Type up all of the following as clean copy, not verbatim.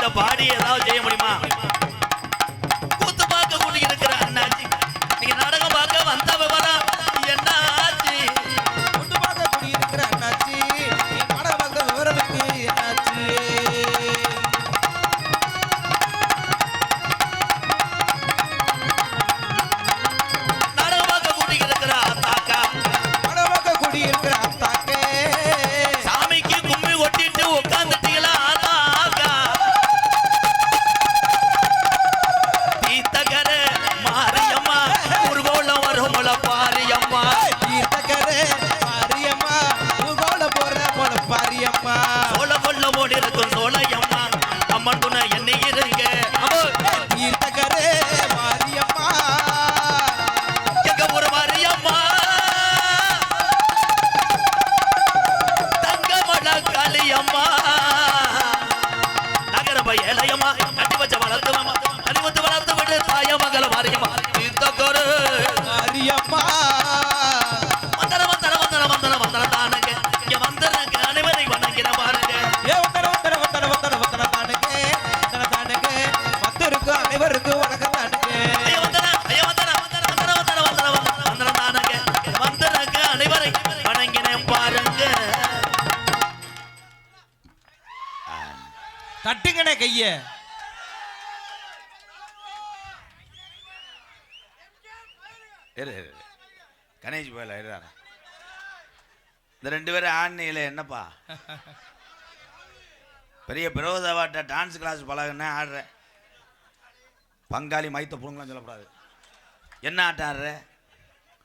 நீங்க பாடி ஏதாவது செய்ய முடியுமா? கூத்து பார்க்க கூடி இருக்கிற அண்ணாச்சி, நீங்க நாடகம் பார்க்க வந்த விவரம் என்ன ஆச்சு? கூத்து பார்க்க கூடி இருக்கிற அண்ணாச்சி, நீ நாடகம் பார்க்க விவரத்துக்கு என்னாச்சு? நாடகம் பார்க்க கூடி இருக்கிற அத்தாக்கா, நாடகம் பார்க்க கூடி இருக்கிற அத்தாக்கே, சாமிக்கு கும்மி ஒட்டிட்டு உட்காந்துட்டீங்களா அத்தாக்கா? தீர்த்தகர மாரியம்மா ஊர்கோலம் வரும்ல பாரியம்மா, தீர்த்தக்கரே மாரியம்மா, ஊர்கோல போற போல பாரியம்மா, சோழ கொல்ல ஓடி இருக்கும் சோழையம்மா, அம்மன் துணை என்ன இருங்க. தீர்த்தக்கரே மாரியம்மா, எங்க ஒரு மாரியம்மா தங்கமட காளியம்மா, நகரப ஏழையம்மா கட்டி வச்ச வளர்த்துவம்மா, அடிமத்து வளர்த்து விட்டு தாய மகள மாரியம்மா தீர்த்தகரு மாரியம்மா, வந்தன வந்தன வந்தன வந்தன வந்தன தானுங்க இங்க வந்தனங்க அனைவரை வணங்கின பாருங்க. ஏ வந்தன வந்தன வந்தன வந்தன வந்தன தானுங்க, வந்தன தானுங்க, வந்திருக்கும் அனைவருக்கும் வணக்கம் தானுங்க. ஐயா வந்தன ஐயா வந்தன வந்தன வந்தன வந்தன வந்தன வந்தன தானுங்க வந்தனங்க அனைவரை வணங்கின பாருங்க. தட்டுங்கண்ணே கைய. கணேஷ் போயில இருறாரா இந்த 2 பேரும் ஆன்லைன்ல என்னப்பா பெரிய பிரபோதவாட்ட டான்ஸ் கிளாஸ் பழகுன்னு ஆடுற பங்காளி மைத்த புடுங்கலாம் சொல்லக்கூடாது. என்ன ஆட்டம் ஆடுற?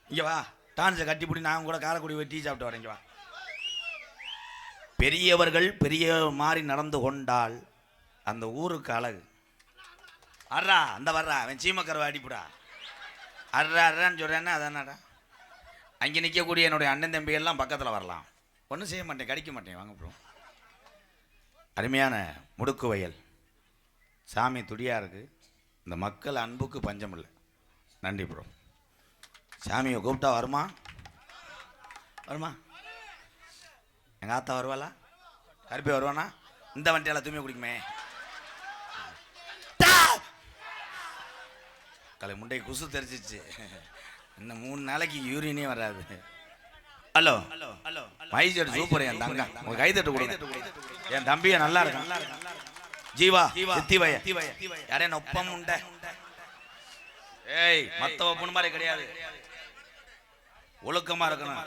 இங்கே வா, டான்ஸை கட்டிப்பிடி, நான் கூட காரைக்குடி போய் டீ சாப்பிட்டு வரேன். இங்கே வா. பெரியவர்கள் பெரிய மாதிரி நடந்து கொண்டால் அந்த ஊருக்கு அழகு. அட்ரா அந்த வர்றா அவன் சீமக்கரவை அடிப்புடா அட்றான்னு சொல்கிறேன்னா அதானடா. அங்கே நிற்கக்கூடிய என்னுடைய அண்ணன் தம்பிகள்லாம் பக்கத்தில் வரலாம், ஒன்றும் செய்ய மாட்டேன், கடிக்க மாட்டேன். வாங்க ப்ரோ. அருமையான முடுக்கு வயல் சாமி துடியாக இருக்குது. இந்த மக்கள் அன்புக்கு பஞ்சம் இல்லை. நன்றி ப்ரோ. சாமியை கூப்பிட்டா வருமா? வருமா? எங்கள் ஆத்தா வருவாளா? கருப்பே வருவானா? இந்த வண்டியால் தூய்மை குடிக்குமே. கலை முண்டை குசு தெரிச்சிச்சு. இன்னும் 3 நாளைக்கு யூரினே வராது. ஹலோ ஹலோ ஹலோ மைஜர் சூப்பர். என் தங்க உங்க கைதட்டு கொடுங்க. என் தம்பியை நல்லா இருக்கு. ஜீவா சித்திவய யாரே நொப்பம் உண்ட. ஏய் மத்த ஒப்பன் மாதிரி கிடையாது, ஒழுக்கமா இருக்கணும்.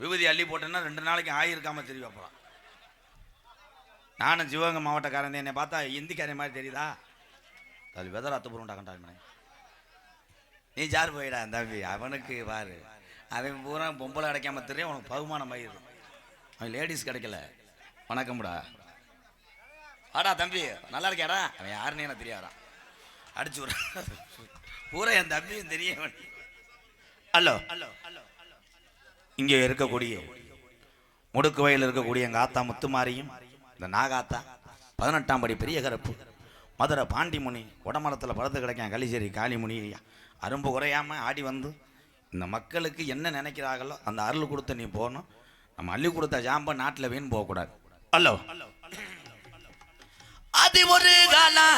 விபூதி அள்ளி போட்டேன்னா 2 நாளைக்கு ஆயிருக்காம தெரியும். அப்புறம் நானும் சிவகங்கை மாவட்டக்காரன், என்னை பார்த்தா இந்திக்காரன் மாதிரி தெரியுதா? அது வெதர் அத்துப்புறம் டாக்கண்டாங்க. நீ ஜார் போயிடா தம்பி, அவனுக்கு பாரு, அவன் பூரா பொம்பளை கிடைக்காம தெரியும், அவனுக்கு பகுமானம் ஆயிடுது. அவன் லேடிஸ் கிடைக்கல. வணக்கம்டா. ஆடா தம்பி நல்லா இருக்கியாடா? அவன் யாருன்னு எனக்கு தெரியாதா? அடிச்சு விட பூரா என் தம்பியும் தெரியும். ஹலோ ஹலோ ஹலோ இங்கே இருக்கக்கூடிய முடுக்கு வயலில் இருக்கக்கூடிய எங்கள் ஆத்தா முத்துமாரியும் இந்த நாகாத்தா 18ஆம் படி பெரிய கருப்பு மதுரை பாண்டிமுனி உடமரத்தில் படுத்து கிடைக்கான் கலிச்சேரி காளிமுனி அரும்பு குறையாமல் ஆடி வந்து இந்த மக்களுக்கு என்ன நினைக்கிறாங்களோ அந்த அருள் கொடுத்து நீ போகணும். நம்ம அள்ளி கொடுத்த ஜாம்ப நாட்டில் வீண் போகக்கூடாது. ஹலோ அது ஒரு காலம்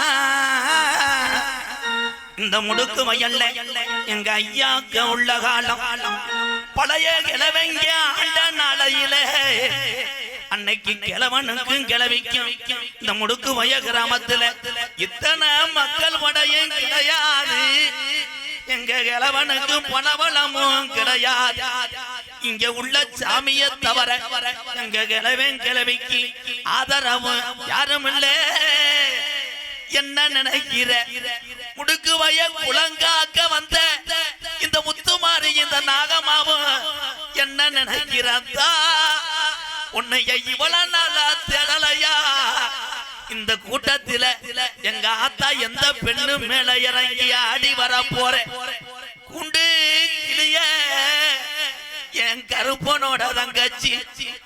இந்த முடுக்கு வயல்ல எங்க ஐயாக்கு உள்ள காலம். பழைய கிழவங்க ஆண்ட நாளையில அன்னைக்கு கிழவனுக்கும் கிழவிக்கும் இந்த முடுக்கு வய கிராமத்துல இத்தனை மக்கள் படையும் கிடையாது. எங்க கிழவனுக்கு பணவளமும் கிடையாது. இங்க உள்ள சாமியை தவிர எங்க கிழவன் கிழவிக்கு ஆதரவு யாரும் இல்ல. என்ன நினைக்கிற? முடுக்கு வய குளங்காக்க வந்த இந்த முத்துமாரி இந்த நாகமாவும் என்ன நினைக்கிறதா? உன்னைய இவ்வளவு நாளா தேடலையா? இந்த கூட்டத்தில எங்க ஆத்தா எந்த பெண்ணு மேல இறங்கி ஆடி வர போற குண்டு கிளிய என் கருப்பனோட தங்கச்சி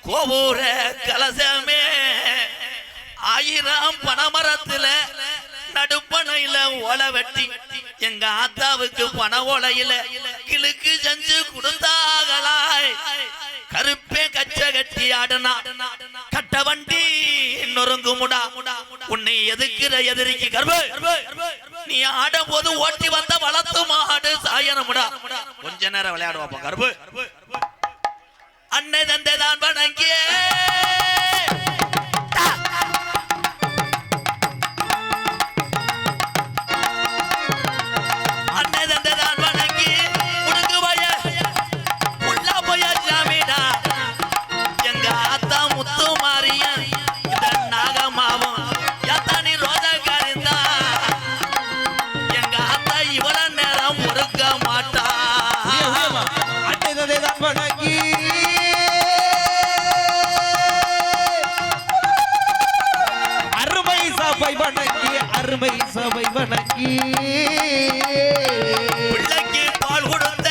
கோபூர கலசமே 1000 பனைமரத்துல நடுப்பனையில ஓலை வெட்டி எங்க ஆத்தாவுக்கு பண ஓலையில கிழக்கு செஞ்சு கொடுத்தாகளாய். கருப்பே கச்ச கட்டி ஆடுனா கட்ட வண்டி நொறுங்குமுடா உன்னை எதுக்குற எதிரிக்கு கர்ப்ப நீ ஆடும் போது ஓட்டி வந்த வளர்த்து மாடு சாயனமுடா கொஞ்ச நேரம் விளையாடுவாப்பா கர்ப்ப அன்னை தந்தை தான் வணங்கியே அருமை சபை வணங்கி பிள்ளைக்கு பால் கொடுத்த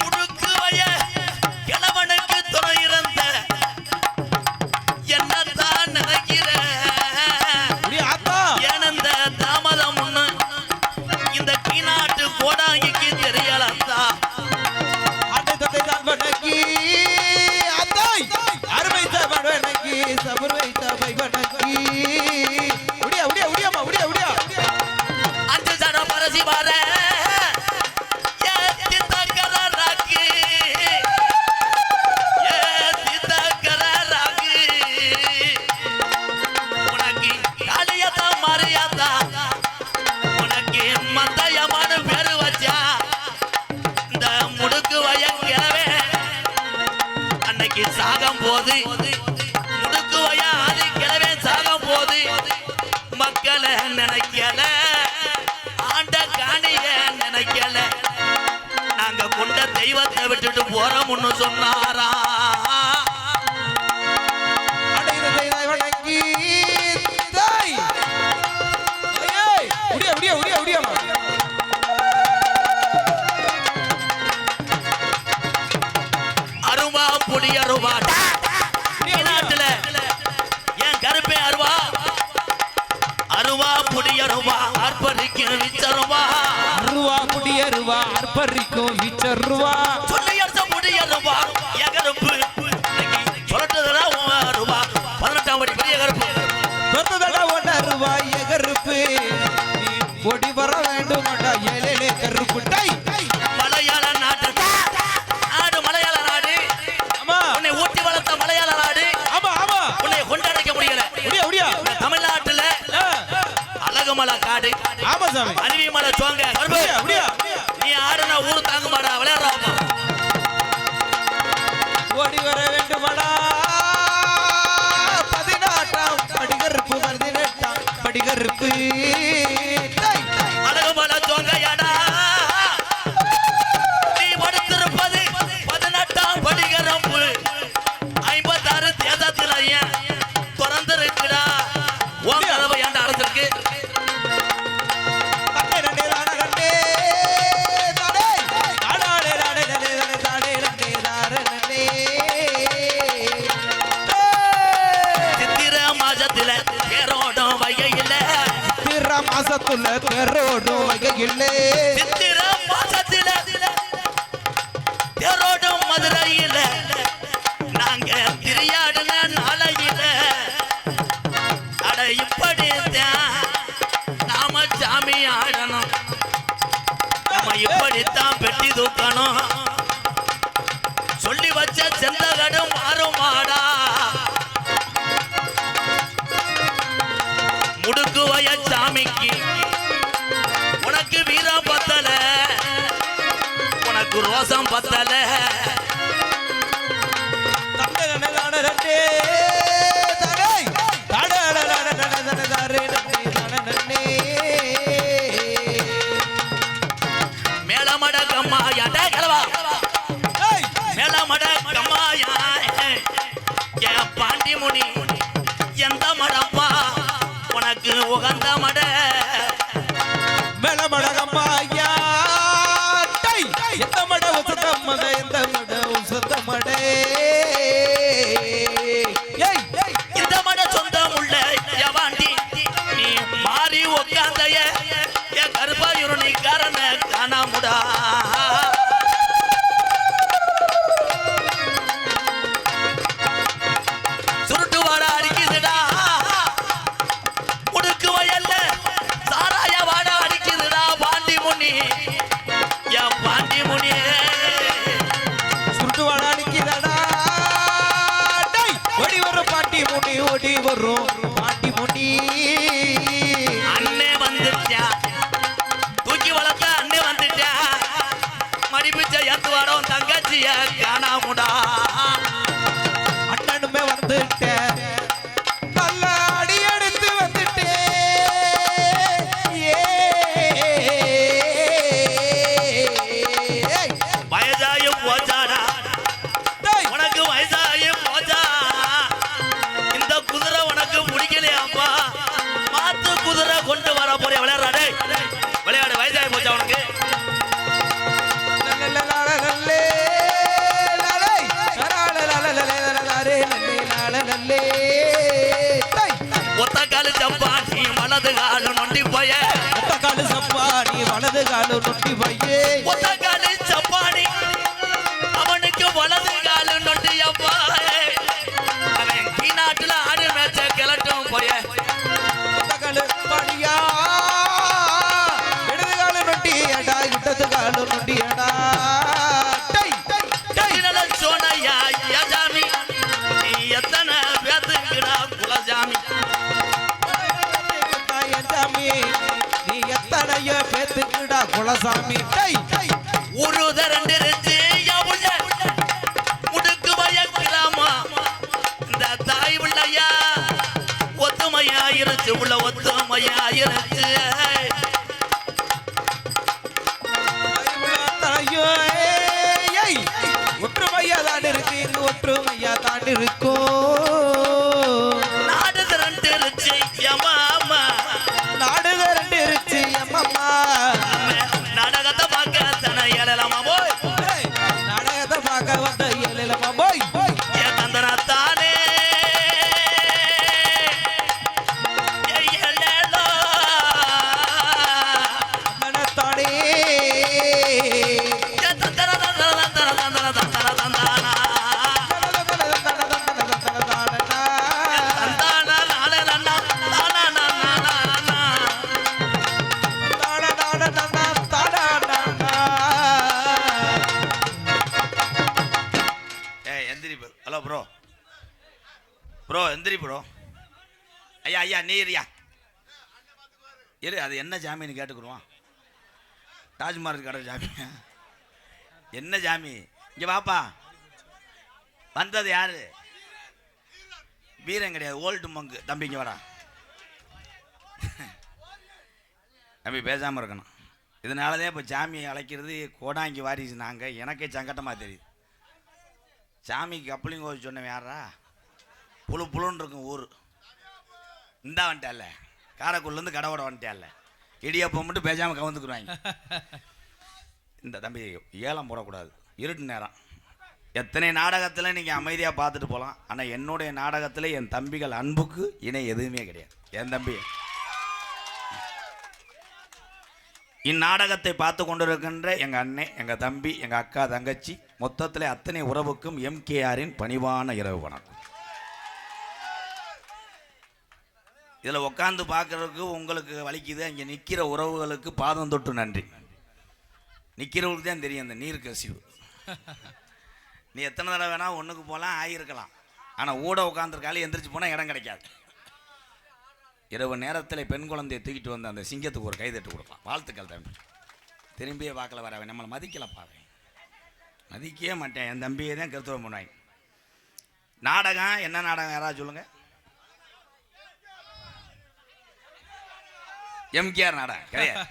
முடுக்கு வய கிழவனுக்கு துணை இருந்த என்னத்தான் நினைக்கிற ஏனந்த தாமதம் ஒண்ணு இந்த கீநாட்டு கோடாங்கிக்கு தெரியலத்தா அன்னை தான் வணங்கி அருமை சபை வணங்கி சபை சபை வணங்கி சாகம் போது முடுக்கு வயாதி கிழவே சாகம் போது மக்களை நினைக்கல ஆண்ட காணிய நினைக்கல நாங்க கொண்ட தெய்வத்தை விட்டுட்டு போறோம்னு சொன்னாரா அருவா புடி அருவா நாட்டுல என் கருப்பே அருவா அருவா புடி அருவா அர்ப்பணிக்கும் விச்சருவா அருவா புடி அருவா அர்ப்பணிக்கும் விச்சருவா சொல்லி அரச புடி அருவா என் கருப்பு சொல்லட்டதுடா அருவா 18ஆம் படி பெரிய கருப்பு சொன்னதடா ஒன்று அருவா எகருப்பு நீ ஓடி வர வேண்டும் ஏழே கருப்பு மலையாள நாட்டு நாடு மலையாள நாடு உன்னை ஊட்டி வளர்த்த மலையாள நாடு உன்னை கொண்டடைக்க முடியல தமிழ்நாட்டுல அழகுமலை காடு அருவிமலை சோங்க நீ ஆடுனா ஊரு தாங்க மாடா விளையாடுறாப்பா ஓடி வர வேண்டுமாடா 18ஆம் படிகருப்பு 18ஆம் படிகருப்பு அழகுமலை சோங்கையாடா நீ படுத்திருப்பது 18ஆம் படிகரப்பு 56 தேசத்துல ஏன் திறந்திருக்குடா உன் கதவை ஏன்டா அடைச்சிருக்கு மாசத்துல தேரோடும் வகையில்லை சித்திர மாசத்துல தேரோடும் மதுரையில நாங்க திரியாடுன நாளையில அட இப்படித்தான் நாம சாமி ஆடணும் நம்ம இப்படித்தான் பெட்டி தூக்கணும் சொல்லி வச்ச செந்தகடும் மாறுமாடா முடுக்கு வய சாமிக்கு உனக்கு வீரம் பத்தல உனக்கு ரோசம் பத்தல மேலமட கம்மாயா கலவா மேலமட கம்மாயா என் பாண்டி முனி எந்த மடப்பா உனக்கு உகந்த மட மேலமடகம்மாயா எந்த மட உசத்த மட எந்த மட உசத்த மட இந்த மட சொந்தம் உள்ள எவாண்டி நீ மாறி உட்காந்தைய என் கருப்பாயுருணி காரண காணாமுடா சுருட்டுவார போறா போறியா விளையாடுறா டேய் விளையாடு வயசாகி போச்சு அவனுக்கு ஒத்த காலு சப்பாத்தி வலது காலு நொண்டி போய ஒத்த காலு சப்பாடி வலது காலு நொண்டி போயே ஒத்த காலு சப்பாடி அவனுக்கு வலது காலு நொண்டி அப்பா அவன் கீநாட்டுல ஆடு மேட்ச கிளட்டும் போய ஒத்த காலு பாடியா இடது காலு நொண்டி அடா இடது காலு நொண்டி அடா சோனையா யஜாமி நீ எத்தனை பேத்துக்கிடா குலஜாமி நீ எத்தனையோ பேத்துக்கிடா குலசாமி ஒரு தரண்டிருச்சு உள்ள முடுக்கு பயக்கிராமா இந்த தாய் உள்ளையா ஒத்துமையாயிருச்சு உள்ள ஒத்துமையாயிருச்சு ஒற்றுமையா தான் இருக்கு இங்கு ஒற்றுமையா தான் இருக்கும் நாடு திரண்டிருச்சு எமாமா நாடு திரண்டு இருச்சு அம்மம்மா நாடகத்தை பார்க்க தன ஏழலாமா போய் நாடகத்தை பார்க்க வந்த ஏழலமா போய் என் தந்தனத்தானே மனத்தானே ஹலோ ப்ரோ ப்ரோ எந்திரி ப்ரோ ஐயா ஐயா நீ இருயா இரு அது என்ன ஜாமீன் கேட்டுக்குருவான் தாஜ்மஹால் கடை ஜாமீன் என்ன ஜாமி இங்கே வாப்பா வந்தது யாரு வீரன் கிடையாது ஓல்டு மங்கு தம்பி இங்கே வாடா தம்பி பேசாமல் இருக்கணும் இதனாலதான் இப்போ சாமியை அழைக்கிறது கோடாங்கி வாரிசு நாங்கள் எனக்கே சங்கட்டமாக தெரியுது சாமிக்கு கப்பலிங் கோவில் சொன்னவன் யாரா புழு புழுன்னு இருக்கும் ஊர் இந்தா வந்துட்டால காரைக்குள்ளேருந்து கடவோட வந்துட்டால இடியப்பம் மட்டும் பேசாமல் கவுந்துக்குருவாங்க இந்த தம்பி ஏலம் போடக்கூடாது இருட்டு நேரம் எத்தனை நாடகத்தில் நீங்கள் அமைதியாக பார்த்துட்டு போகலாம் ஆனால் என்னுடைய நாடகத்தில் என் தம்பிகள் அன்புக்கு இணை எதுவுமே கிடையாது என் தம்பி இந்நாடகத்தை பார்த்து கொண்டிருக்கின்ற எங்கள் அண்ணன் எங்கள் தம்பி எங்கள் அக்கா தங்கச்சி மொத்தத்தில் அத்தனை உறவுக்கும் எம்கேஆரின் பணிவான இரவு வணக்கம். இதில் உட்காந்து பார்க்குறதுக்கு உங்களுக்கு வலிக்குது, அங்கே நிற்கிற உறவுகளுக்கு பாதம் தொட்டு நன்றி. நிற்கிறவங்களுக்கு தான் தெரியும் அந்த நீர் கசிவு. நீ எத்தனை தடவை வேணால் ஒன்றுக்கு போகலாம் ஆகியிருக்கலாம், ஆனால் ஊட உட்காந்துருக்காலே எந்திரிச்சு போனால் இடம் கிடைக்காது. இரவு நேரத்தில் பெண் குழந்தையை தூக்கிட்டு வந்து அந்த சிங்கத்துக்கு ஒரு கைதட்டு கொடுக்கலாம். வாழ்த்துக்கள் தம்பி. திரும்பியே பார்க்கல வர நம்மளை மதிக்கலப்பா, மதிக்கவே மாட்டேன். என் தம்பியை தான் கருத்துவம் பண்ணுவாங்க. நாடகம் என்ன நாடகம் யாராவது சொல்லுங்க. எம்கேஆர் நாடகம் கிடையாது.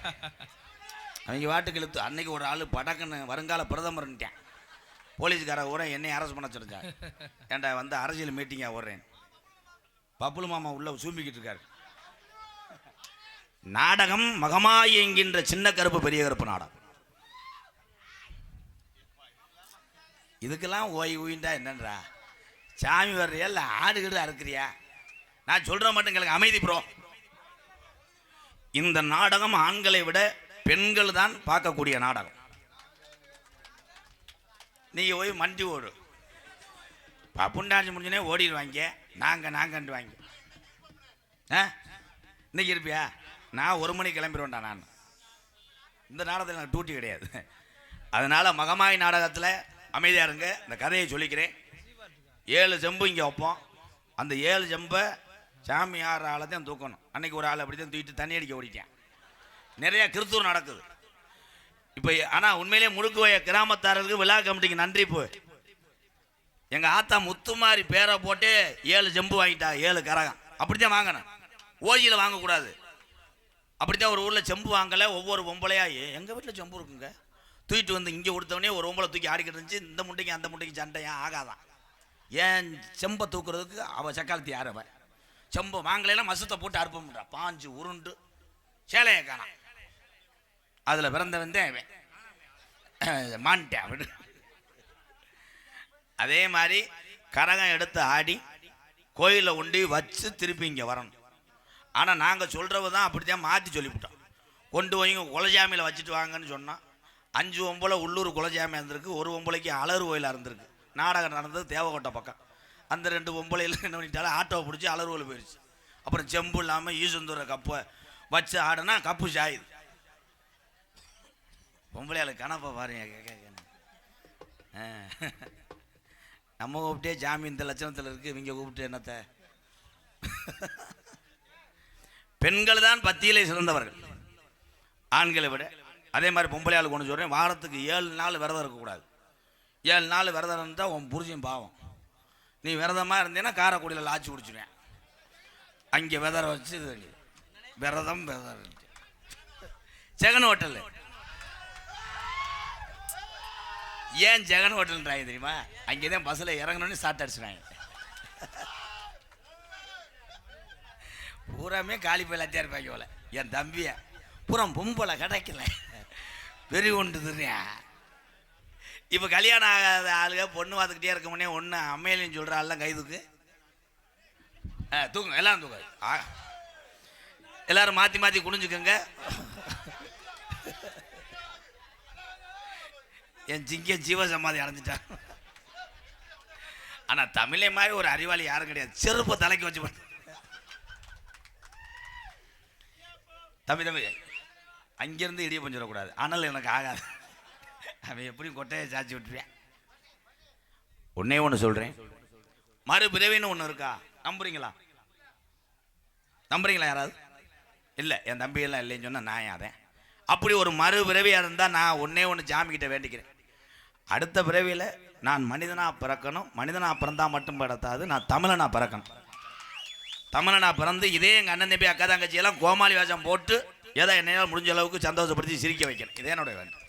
அவங்க வாட்டுக்கு இழுத்து அன்னைக்கு ஒரு ஆள் படக்குன்னு வருங்கால பிரதமர்ன்ட்டேன். போலீஸ்கார ஊர என்னை அரெஸ்ட் பண்ண சொல்லிட்டேன். ஏன்டா வந்து அரசியல் மீட்டிங்காக ஓடுறேன். பப்புலு மாமா உள்ள சூம்பிக்கிட்டு இருக்காரு. நாடகம் மகமாயி என்கின்ற சின்ன கருப்பு பெரிய கருப்பு நாடகம். இதுக்கெல்லாம் ஓய்வுண்டா என்னன்றா சாமி வர்றியா இல்லை ஆடுகிட்டு அறுக்கிறியா? நான் சொல்ற மட்டும் கேளுங்க. அமைதி ப்ரோ. இந்த நாடகம் ஆண்களை விட பெண்கள் தான் பார்க்கக்கூடிய நாடகம். நீங்க போய் மண்டி ஓடு பப்புண்டாச்சு முடிஞ்சனே ஓடிடுவாங்க. நாங்கன்ட்டு வாங்க. இன்னைக்கு இருப்பியா? நான் 1 மணிக்கு கிளம்பிடுவேன்டா. நான் இந்த நாடகத்தில் எனக்கு டியூட்டி கிடையாது. அதனால மகமாயி நாடகத்தில் அமைதியாக இருங்க. இந்த கதையை சொல்லிக்கிறேன். 7 செம்பு இங்கே வைப்போம். அந்த 7 செம்பை சாமி ஆறு ஆளை தான் தூக்கணும். அன்னைக்கு ஒரு ஆள் அப்படி தான் தூக்கிட்டு தண்ணி அடிக்க ஓடிட்டேன். நிறையா கிறிஸ்துவ நடக்குது இப்போ. ஆனால் உண்மையிலே முழுக்குவைய கிராமத்தாரர்களுக்கு விழா கமிட்டிக்கு நன்றி. இப்போ எங்கள் ஆத்தா முத்துமாரி பேரை போட்டு 7 செம்பு வாங்கிட்டா. 7 கரகம் அப்படித்தான் வாங்கணும். ஓஜியில் வாங்கக்கூடாது. அப்படித்தான் ஒரு ஊரில் செம்பு வாங்கலை. ஒவ்வொரு பொம்பளையா எங்கள் வீட்டில் செம்பு இருக்குங்க தூக்கிட்டு வந்து இங்கே கொடுத்தவொடனே ஒரு பொம்பளை தூக்கி ஆடிக்கிட்டு இருந்துச்சு. இந்த முட்டைக்கு அந்த முட்டைக்கு சண்டை ஏன் ஆகாதான்? ஏன் செம்பை தூக்குறதுக்கு அவள் சக்காலத்தி யார்? அவன் செம்பை வாங்கலைன்னா மசத்தை போட்டு அறுப்ப முடியா. பாஞ்சு உருண்டு சேலையை காணாம். அதுல பிறந்தவன் தான் மான்ட்டேன் விடு. அதே மாதிரி கரகம் எடுத்து ஆடி கோயிலில் உண்டி வச்சு திருப்பி இங்கே வரணும். ஆனால் நாங்கள் சொல்கிறவ தான் அப்படித்தான் மாற்றி சொல்லிவிட்டோம். கொண்டு போய் குலஜாமியில் வச்சுட்டு வாங்கன்னு சொன்னால் 5 ஒம்பளை உள்ளூர் குலஜாமி இருந்திருக்கு, 1 ஒம்பளைக்கு அலறு கோயிலாக இருந்திருக்கு. நாடகம் நடந்தது தேவக்கோட்டை பக்கம். அந்த 2 ஒம்பளையில் என்ன பண்ணிட்டாலும் ஆட்டோவை பிடிச்சி அலறு கோயில் போயிடுச்சு. அப்புறம் செம்பு இல்லாமல் ஈசுந்தூர கப்பை வச்சு ஆடுனா கப்பு சாயுது. பொம்பளையாளு கணப்பை பாருங்க. நம்ம கூப்பிட்டே ஜாமி இந்த லட்சணத்தில் இருக்குது, இவங்க கூப்பிட்டு என்னத்தை? பெண்கள் தான் பத்தியிலே சிறந்தவர்கள் ஆண்களை விட. அதே மாதிரி பொம்பளையாளுக்கு ஒன்று சொல்கிறேன், வாரத்துக்கு 7 நாள் விரதம் இருக்கக்கூடாது. 7 நாள் விரதம் இருந்தால் உன் புருஷன் பாவம். நீ விரதமாக இருந்தேன்னா காரைக்குடியில் லாச்சி குடிச்சுருவேன். அங்கே விரதம் வச்சு விரதம் ஜெகன் ஹோட்டல். ஏன் ஜெகன் ஹோட்டல்ன்றாங்க தெரியுமா? அங்கேதான் பஸ்ஸில் இறங்கணும்னு ஸ்டார்ட் அடிச்சுறாங்க. பூராமே காலி போயிலாத்தியா இருப்பாங்க போல. என் தம்பிய பூரா பொம்பளை கிடைக்கல வெறி கொண்டுதுறியா. இப்போ கல்யாணம் ஆகாத ஆளுக பொண்ணு பார்த்துக்கிட்டே இருக்க முன்னே ஒன்று அம்மையிலையும் சொல்கிற ஆள்லாம் கைதுக்கு தூக்குங்க, எல்லாரும் தூக்காது. எல்லாரும் மாற்றி மாற்றி குனிஞ்சுக்கோங்க. என் ஜிங்க ஜீவ சமாதி அடைஞ்சிட்டான். ஆனால் தமிழை மாதிரி ஒரு அறிவாளி யாரும் கிடையாது. செருப்பை தலைக்கு வச்சு தம்பி அங்கேருந்து இடிய பஞ்சிடக்கூடாது. ஆனால் எனக்கு ஆகாது. அவன் எப்படியும் கொட்டையை சாச்சி விட்டுருவேன். ஒன்னே ஒன்று சொல்கிறேன், மறுபிறவின்னு ஒன்று இருக்கா? நம்புறீங்களா? யாராவது? இல்லை, என் தம்பியெல்லாம் இல்லைன்னு சொன்னால் நான் யாரேன்? அப்படி ஒரு மறுபிறவியாக இருந்தால் நான் ஒன்னே ஒன்று ஜாமிக்கிட்ட வேண்டிக்கிறேன். அடுத்த பிறவியில் நான் மனிதனாக பிறக்கணும். மனிதனாக பிறந்தால் மட்டும் படத்தாது, நான் தமிழனாக பிறக்கணும். தமிழனாக பிறந்து இதே எங்கள் அண்ணன் தம்பி அக்கா தங்கச்சியெல்லாம் கோமாளி வேஷம் போட்டு ஏதோ என்னையால் முடிஞ்ச அளவுக்கு சந்தோஷப்படுத்தி சிரிக்க வைக்கணும். இதே என்னுடைய வேண்டும்.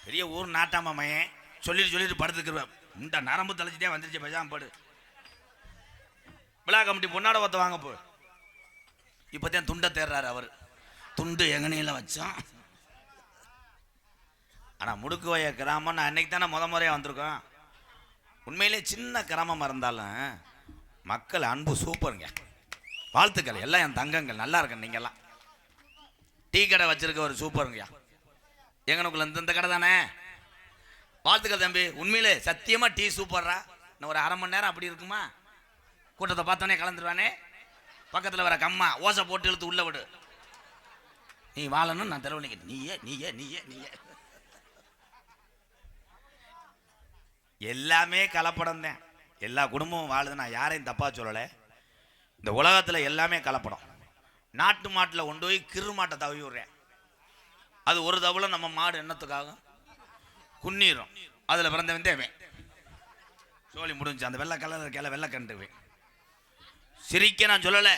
பெரிய ஊர் நாட்டாம மையன் சொல்லிட்டு படுத்துக்கிறேன். இந்த நரம்பு தலைச்சிட்டே வந்துருச்சு, பேசாம படு. விழா கமிட்டி பொன்னாட ஒத்த வாங்க போ. இப்போதான் துண்டை தேர்றாரு அவர். துண்டு எங்கனையில் வச்சோம். ஆனால் முடுக்கு வய கிராமம் நான் அன்னைக்கு தானே முறையாக வந்திருக்கோம். உண்மையிலே சின்ன கிராமமாக இருந்தாலும் மக்கள் அன்பு சூப்பருங்க. வாழ்த்துக்கள் எல்லாம் என் தங்கங்கள், நல்லா இருக்கேன். நீங்கள்லாம் டீ கடை வச்சிருக்க ஒரு சூப்பருங்கய்யா. எங்கனுக்குள்ள இந்த கடை தானே? வாழ்த்துக்கள் தம்பி. உண்மையிலே சத்தியமாக டீ சூப்பர்ரா. இன்னும் ஒரு 1/2 மணி நேரம் அப்படி இருக்குமா? கூட்டத்தை பார்த்தோன்னே கலந்துருவானே. பக்கத்தில் வர கம்மா ஓசை போட்டு இழுத்து உள்ள விடு. நீ வாழணும், நான் தலைவலிக்க. நீயே எல்லாமே கலப்படம் தான். எல்லா குடும்பமும் வாழுது. நான் யாரையும் தப்பா சொல்லலை. இந்த உலகத்தில் எல்லாமே கலப்படம். நாட்டு மாட்டில் கொண்டு போய் கிரு மாட்டை தவி விடுறேன். அது ஒரு தவளை நம்ம மாடு என்னத்துக்காக குன்னிரும். அதில் பிறந்தவன் தேவன் சோழி முடிஞ்சு. அந்த வெள்ளை கலர் கேள வெள்ளை கண்டுவே சிரிக்க நான் சொல்லலை.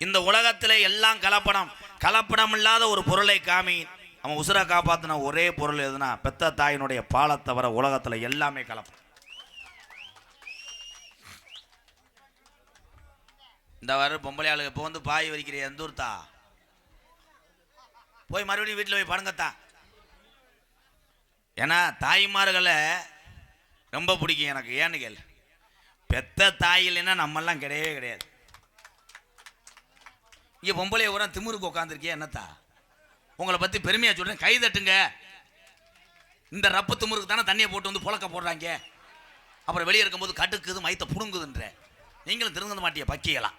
இந்த உலகத்தில் எல்லாம் கலப்படம். கலப்படம் இல்லாத ஒரு பொருளை காமி. அவன் உசுரை காப்பாற்றின ஒரே பொருள் எதுனா பெத்த தாயினுடைய பாலை தவிர உலகத்தில் எல்லாமே கலப்படம். இந்த வர பொம்பளை ஆளுங்க இப்போ வந்து பாய் வரிக்கிற எந்த ஊர்த்தா போய் மறுபடியும் வீட்டில் போய் படுங்கத்தா. ஏன்னா தாய்மார்களை ரொம்ப பிடிக்கும் எனக்கு. ஏன்னு கேள், பெத்த தாய் இல்லைன்னா நம்மெல்லாம் கிடையவே கிடையாது. இங்கே பொம்பளைய ஊரா திமுருக்கு உட்காந்துருக்கியா என்னத்தா? உங்களை பற்றி பெருமையாக சொல்கிறேன், கை தட்டுங்க. இந்த ரப்பு திமுருக்கு தானே தண்ணியை போட்டு வந்து புழக்க போடுறாங்க. அப்புறம் வெளியே இருக்கும்போது கட்டுக்குது மைத்த புடுங்குதுன்ற. நீங்களும் திருந்த மாட்டிய பக்கியலாம்.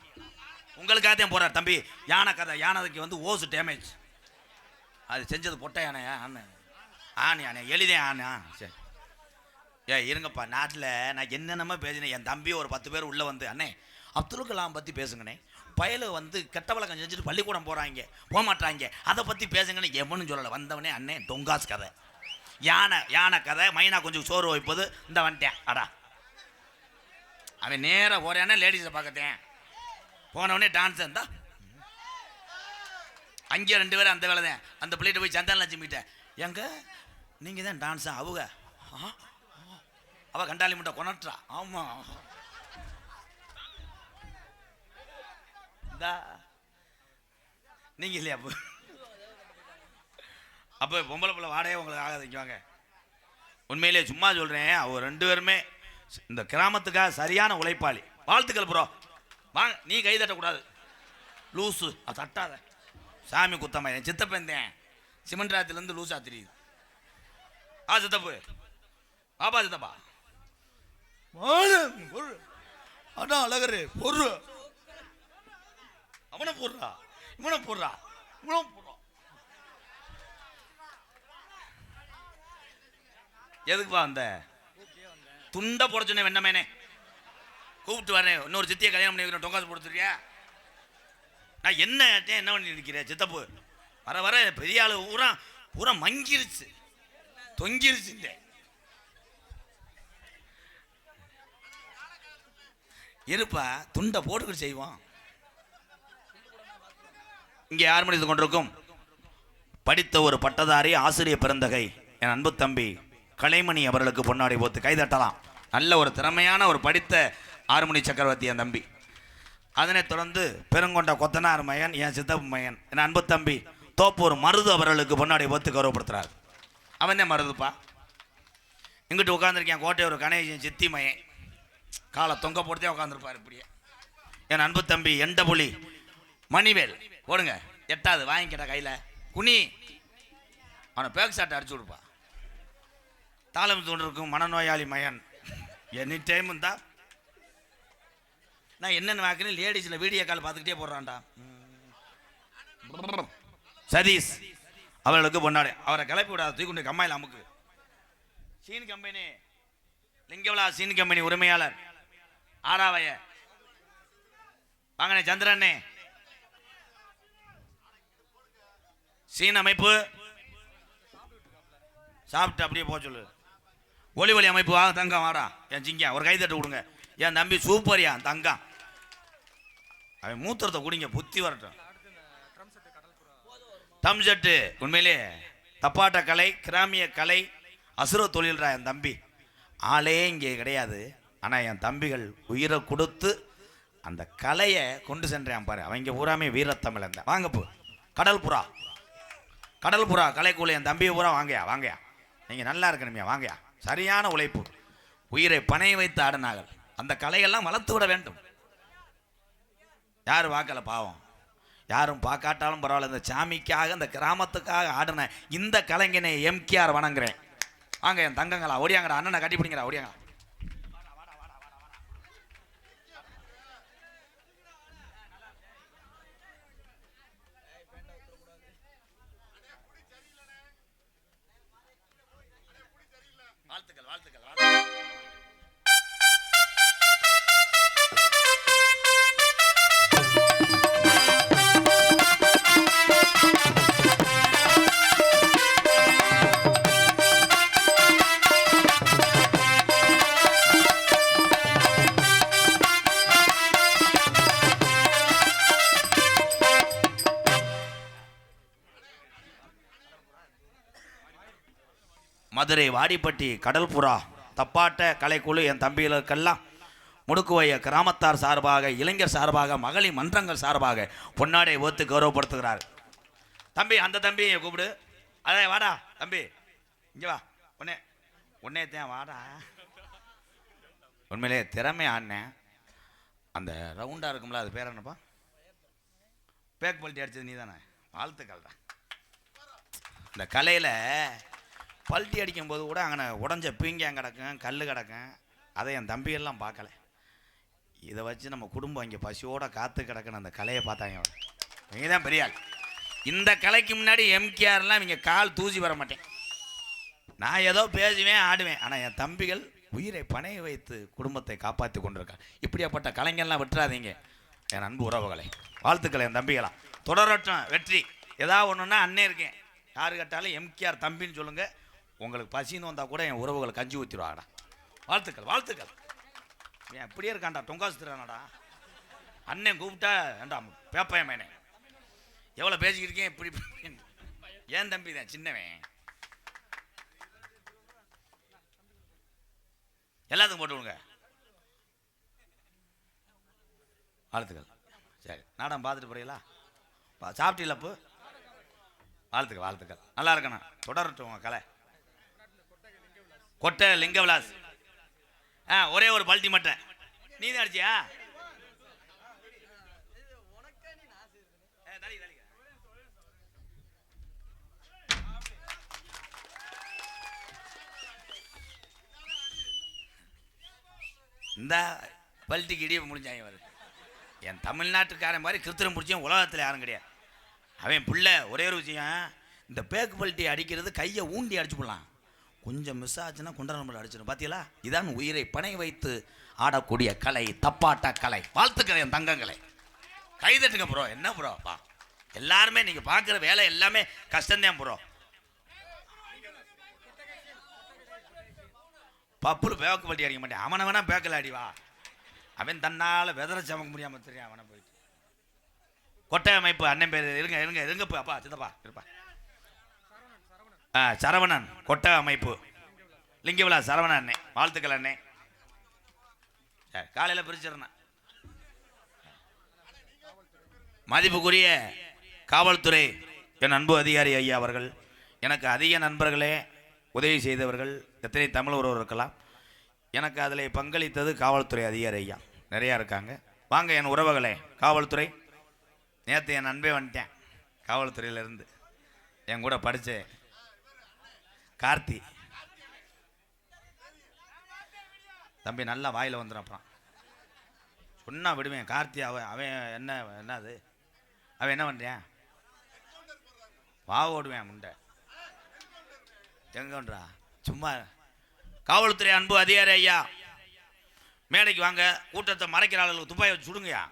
உங்களுக்காக தான் போகிறார் தம்பி. யானை கதை, யானைக்கு வந்து ஓசு டேமேஜ். அது செஞ்சது பொட்டை யானையா? ஆண் யானை எளிதே ஆனா. சரி இருங்கப்பா. நாட்டில் நான் என்னென்னமோ பேசினேன். என் தம்பி ஒரு 10 பேர் உள்ளே வந்து அண்ணே அப்துல் கலாம் பற்றி பேசுங்கண்ணே. பயலு வந்து கெட்ட வழக்கம் செஞ்சுட்டு பள்ளிக்கூடம் போகிறாங்க, போக மாட்டாங்க, அதை பற்றி பேசுங்கன்னு எவனும் சொல்லலை. வந்தவனே அண்ணே டொங்காஸ் கதை, யானை கதை, மைனா கொஞ்சம் சோறு வைப்பது, இந்த வந்துட்டேன். அடா அவன் நேராக போறானே லேடிஸை பார்க்கத்தேன். போனவனே டான்ஸ் இருந்தா அங்கே 2 பேரும் அந்த வேலை தான். அந்த பிள்ளைகிட்ட போய் சந்தான லட்சுமிகிட்ட, எங்க நீங்கள் தான் டான்ஸா? அவ கண்டாலி முட்டை கொணட்டுறா. ஆமாம் நீங்க இல்லையா அப்ப பொம்பளை பிள்ளை வாடகை உங்களுக்கு ஆகாது வாங்க. உண்மையிலே சும்மா சொல்றேன், அவர் 2 பேருமே இந்த கிராமத்துக்காக சரியான உழைப்பாளி. வாழ்த்துக்கள் ப்ரோ. வாங்க, நீ கை தட்டக்கூடாது லூசு, அது தட்டாத சாமி குத்தமா. என் சித்தப்பேந்தேன் சிமெண்ட்ராத்திலேருந்து லூசா தெரியுது. சித்தப்பு பாப்பா சித்தப்பா அண்ணா அழகரு பொரு அவனை போடுறா இவனை போடுறா இவனை போடுறா. எதுக்குப்பா அந்த துண்டை போட சொன்ன வெண்ணமேனே கூப்பிட்டு வரேன். இன்னொரு சித்தியை கல்யாணம் பண்ணி வைக்கிறேன், டொங்காசு போடுத்துறியா? நான் என்ன பண்ணி இருக்கிறேன் சித்தப்பு? வர வர பெரிய ஆளு பூரா பூரா மங்கிருச்சு தொங்கிருச்சு. இருப்பா துண்டை போட்டுக்கிட்டு செய்வோம். இங்கே யார் மனித கொண்டிருக்கும் படித்த ஒரு பட்டதாரி ஆசிரியர் பிறந்தகை என் அன்பு தம்பி கலைமணி அவர்களுக்கு பொன்னாடி போத்து கைதட்டலாம். நல்ல ஒரு திறமையான ஒரு படித்த ஆறுமணி சக்கரவர்த்தி என் தம்பி. அதனைத் தொடர்ந்து பெருங்கொண்ட கொத்தனார் மயன் என் சித்தப்பு மயன் என் அன்பு தம்பி தோப்பூர் மருது அவர்களுக்கு பொன்னாடி போத்து கௌரவப்படுத்துறார். அவன் தான் மருதுப்பா. இங்கிட்டு உட்காந்துருக்கேன் கோட்டையூர் கணேசன் சித்தி மயன், காலை தொங்க போட்டுதே உட்காந்துருப்பார். இப்படியே என் அன்பு தம்பி எண்ட புலி மணிவேல் போடுங்க 8வது வாங்கிக்கிட்ட கையில் குனி, அவனை பேக் சாட்டை அடிச்சு விடுப்பா. தாளம் தோன்றிருக்கும் மனநோயாளி மயன் எனி டைம் தான் நான் என்னென்ன வாக்குறேன் லேடிஸில் வீடியோ கால் பார்த்துக்கிட்டே போடுறான்டா. சதீஷ் அவர்களுக்கு பொன்னாடி, அவரை கிளப்பி விடாத தூக்கி கம்மாயில் அமுக்கு. சீன் கம்பெனி லிங்கவலா சீன் கம்பெனி உரிமையாளர் ஆராவைய வாங்கண்ணே சந்திரண்ணே. சீன் அமைப்பு சாப்பிட்டு அப்படியே போக சொல்லு. ஒளி ஒளி அமைப்பு வாங்க தங்கம் வாடா என் சிங்க ஒரு கைதட்டு கொடுங்க. என் தம்பி சூப்பரியா தங்கம். அவன் மூத்திரத்தை குடிங்க புத்தி வரட்டும். டம் செட்டு உண்மையிலே தப்பாட்ட கலை கிராமிய கலை அசுர தொழில்ரா என் தம்பி. ஆளே இங்கே கிடையாது. ஆனால் என் தம்பிகள் உயிரை கொடுத்து அந்த கலையை கொண்டு சென்றேன் பாரு. அவங்க பூராமே வீரத்தமிழ் இருந்த வாங்க போ. கடல் புறா கலைக்குள்ள என் தம்பியை பூரா வாங்கயா வாங்கயா, நீங்கள் நல்லா இருக்கணுமையா வாங்கயா. சரியான உழைப்பு, உயிரை பணைய வைத்து ஆடினார்கள். அந்த கலையெல்லாம் வளர்த்து விட வேண்டும். யாரும் பார்க்கல பாவம், யாரும் பார்க்காட்டாலும் பரவாயில்ல. இந்த சாமிக்காக இந்த கிராமத்துக்காக ஆடின இந்த கலைஞனை எம்கேஆர் வணங்குறேன். வாங்க என் தங்கங்களா ஓடியாங்கடா, அண்ணனை கட்டி பிடிங்கடா ஓடியாங்க. வாழ்த்துக்கள் வாழ்த்துக்கள் வாழ்த்துக்கள். மதுரை வாடிப்பட்டி கடல் புறா தப்பாட்ட கலைக்குழு என் தம்பிகளுக்கெல்லாம் முடுக்குவைய கிராமத்தார் சார்பாக இளைஞர் சார்பாக மகளிர் மன்றங்கள் சார்பாக பொன்னாடை ஓத்து கௌரவப்படுத்துகிறார். தம்பி அந்த தம்பி கூப்பிடு. அதே வாடா தம்பி இங்கே வா. உன்னே தான் வாடா. உண்மையிலே திறமை ஆடினேன். அந்த ரவுண்டாக இருக்கும்ல அது பேர் என்னப்பா? பேக் பல்ட்டி அடித்தது நீ தானே? வாழ்த்துக்கள் தான். இந்த கலையில் பல்ட்டி அடிக்கும்போது கூட அங்கே உடஞ்ச பீங்கான் கிடக்கும் கல் கிடக்கும். அதை என் தம்பியெல்லாம் பார்க்கல. இதை வச்சு நம்ம குடும்பம் இங்கே பசியோட காத்து கிடக்குன்னு அந்த கலையை பார்த்தாங்க. இங்கே தான் பெரிய ஆள். இந்த கலைக்கு முன்னாடி எம்கேஆர்லாம் இங்கே கால் தூசி வர மாட்டேன். நான் ஏதோ பேசுவேன் ஆடுவேன். ஆனால் என் தம்பிகள் உயிரை பணைய வைத்து குடும்பத்தை காப்பாற்றி கொண்டிருக்காங்க. இப்படியாப்பட்ட கலைஞர்லாம் விட்டுறாதீங்க என் அன்பு உறவுகளை. வாழ்த்துக்களை என் தம்பிகளா தொடரட்டும் வெற்றி. ஏதாவது ஒன்றுன்னா அண்ணே இருக்கேன். யாரு கேட்டாலும் எம்கேஆர் தம்பின்னு சொல்லுங்கள். உங்களுக்கு பசின்னு வந்தால் கூட என் உறவுகளை கஞ்சி ஊற்றிடுவாடா. வாழ்த்துக்கள் வாழ்த்துக்கள். ஏன் இப்படியே இருக்கான்டா டொங்காசு திரானடா. அண்ணன் கூப்பிட்டா ஏண்டா பேப்பைய மேனே எவ்வளோ பேசிக்கிருக்கேன் இப்படி. ஏன் தம்பி தான் சின்னவன். எல்லாத்துக்கும் போட்டு விடுங்க. வாழ்த்துக்கள். சரி நாடகம் பார்த்துட்டு போறீங்களா? சாப்பிட்டீங்களா? அப்போ வாழ்த்துக்கள் நல்லா இருக்கணும். தொடரட்டும் உங்க கலை. கொட்டை லிங்க விலாஸ். ஒரே ஒரு பல்ட்டி மட்டும் நீ தான் அடிச்சியா? இந்த பல்ட்டிக்கு இடிய முடிஞ்சாங்க வருது. என் தமிழ்நாட்டுக்காரன் மாதிரி கிருத்திரம் பிடிச்சவன் உலகத்தில் யாரும் கிடையாது. அவன் பிள்ளை ஒரே ஒரு விஷயம், இந்த பேக்கு பல்ட்டி அடிக்கிறது கையை ஊண்டி அடிச்சு போடலாம், கொஞ்சம் மிஸ் ஆச்சுன்னா குண்டர நம்பர் அடிச்சிடும். பார்த்தீங்களா? இதான் உயிரை பணை வைத்து ஆடக்கூடிய கலை, தப்பாட்ட கலை. வாழ்த்துக்கிறேன் என் தங்கங்களை. கைதட்டுங்க ப்ரோ. என்ன ப்ரோ பா, எல்லாருமே நீங்கள் பார்க்குற வேலை எல்லாமே கஷ்டம்தான் ப்ரோ. பப்புல பேக்கு பல்ட்டி அடிக்க மாட்டேன். அவனை வேணா பேக்கில் அடிவா. அவன் தன்னால் வெதரை சமக்க முடியாமல் தெரியும். அவனை போயிட்டு கொட்டை அமைப்பு அண்ணன் பேர் இருங்கப்பா அப்பா சித்தப்பா இருப்பா. சரவணன் கொட்டை அமைப்பு லிங்க விழா சரவணன் அண்ணே. வாழ்த்துக்கள் அண்ணே. சரி காலையில் பிரிச்சிடறேன். மதிப்புக்குரிய காவல்துறை என் அன்பு அதிகாரி ஐயா அவர்கள், எனக்கு அதிக நண்பர்களே உதவி செய்தவர்கள் எத்தனை தமிழ் உறவு இருக்கலாம். எனக்கு அதில் பங்களித்தது காவல்துறை அதிகாரி ஐயா நிறையா இருக்காங்க. வாங்க என் உறவுகளே. காவல்துறை நேற்று என் நண்பே வந்துட்டேன் காவல்துறையிலேருந்து. என் கூட படித்த கார்த்தி தம்பி நல்லா வாயில் வந்துடும். அப்புறம் சொன்னா விடுவேன். கார்த்தி அவன் என்னது அவன் என்ன பண்ணுறான்? ஓடுவேன் முண்டை எங்கன்றா சும்மா. காவல்துறை அன்பு அதிகாரி ஐயா மேடைக்கு வாங்க. கூட்டத்தை மறைக்கிற ஆளுகளுக்கு துப்பாக்கி வச்சு சுடுங்கயா.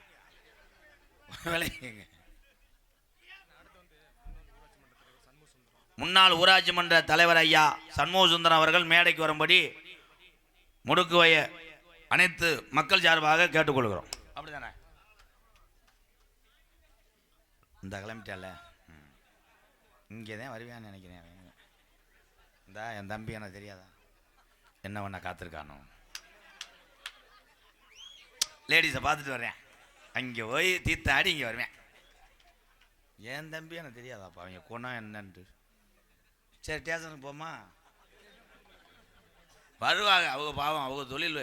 முன்னாள் ஊராட்சி மன்ற தலைவர் ஐயா சண்முக சுந்தரம் அவர்கள் மேடைக்கு வரும்படி முடுக்குவைய அனைத்து மக்கள் சார்பாக கேட்டுக்கொள்கிறோம். அப்படிதானே? இந்த கிளம்பிட்டால இங்கே தான் வருவேன்னு நினைக்கிறேன். இந்த என் தம்பி எனக்கு தெரியாதா என்ன பண்ண காத்திருக்கானோ. லேடிஸை பார்த்துட்டு வர்றேன். அங்கே போய் தீர்த்தாடி இங்கே வருவேன். என் தம்பி எனக்கு தெரியாதாப்பா அவங்க குணம் என்னன்ட்டு. சரி ஸ்டேஷனுக்கு போமா வருவாங்க அவங்க. பாவம் அவங்க தொழில்.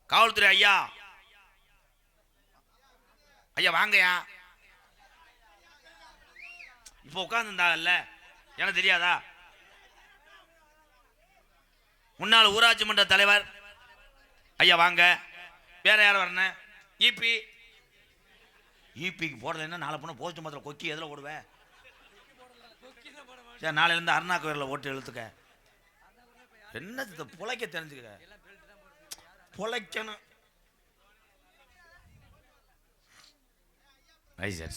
காவல்துறை ஐயா வாங்கயா. இப்போ உட்காந்துருந்தாங்கல்ல எனக்கு தெரியாதா? முன்னாள் ஊராட்சி மன்ற தலைவர் ஐயா வாங்க. வேற யாரும் வரணும்? ஈபிக்கு போடுறது என்ன? நாளை போன போஸ்ட் மாத்திரம் கொக்கி எதில் ஓடுவேன்? சரி நாளையிலேருந்து அருணா கோயிலில் ஓட்டு இழுத்துக்க. என்ன புழைக்க தெரிஞ்சுக்க புழைக்கணும்.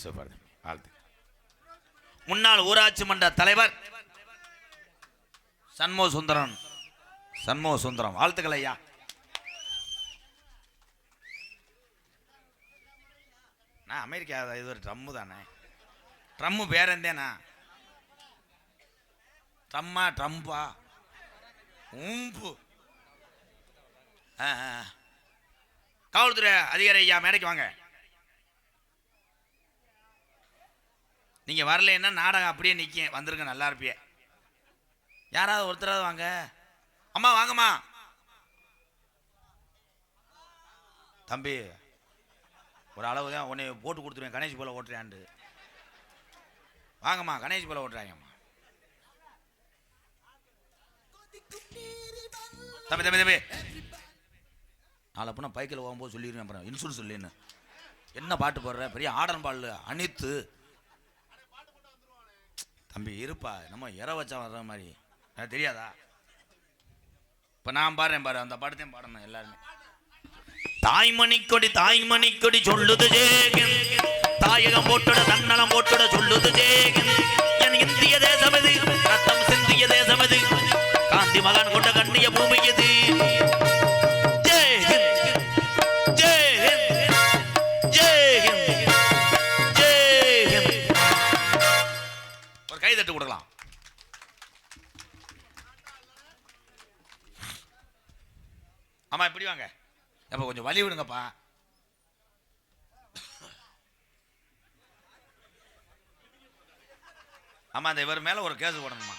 சூப்பர். வாழ்த்து. முன்னாள் ஊராட்சி மன்ற தலைவர் சண்முக சுந்தரம் வாழ்த்துக்கள் ஐயா. நான் அமெரிக்கா இது ஒரு ட்ரம்மு தானே. ட்ரம்மு பேர் இருந்தேனா? ட்ரம்பா உம்பு. காவல்துறை அதிகாரி ஐயா மேடைக்கு வாங்க. நீங்க வரலன்னா நாடகம் அப்படியே நிக்க. வந்துருங்க நல்லா இருப்பிய. யாராவது ஒருத்தராவது வாங்க. அம்மா வாங்கம்மா. தம்பி ஒரு அளவு தான் உன்னை போட்டு கொடுத்துருவேன். கணேஷ் போல ஓட்டுறாண்டு வாங்கம்மா. கணேஷ் போல ஓட்டுறாங்கம்மா. தம்பி நாளை அப்போ நான் பைக்கில் போகும்போது சொல்லிடுவேன். அப்புறம் இன்சூரன்ஸ் இல்லைன்னு என்ன பாட்டு போடுற பெரிய ஆடன் பால் அனித்து. தம்பி இருப்பா நம்ம இற வச்சா வர்ற மாதிரி எனக்கு தெரியாதா? இப்போ நான் பாடுறேன் பாரு, அந்த பாடத்தையும் பாடணும் எல்லாருமே. தாய்மணி கொடி சொல்லுது ஜேகன், தாயகம் போட்டுட தன்னலம் போட்டுட சொல்லுது ஜேகன். என் இந்திய தேசமது ரத்தம் சிந்திய தேசமது, காந்தி மகான் கொண்ட கண்ணிய பூமி இது. ஒரு கை தட்டு கொடுக்கலாம். ஆமா இப்படி வாங்க. அப்ப கொஞ்சம் வழி விடுங்கப்பா. ஆமா அந்த இவர் மேல ஒரு கேஸ் போடணுமா?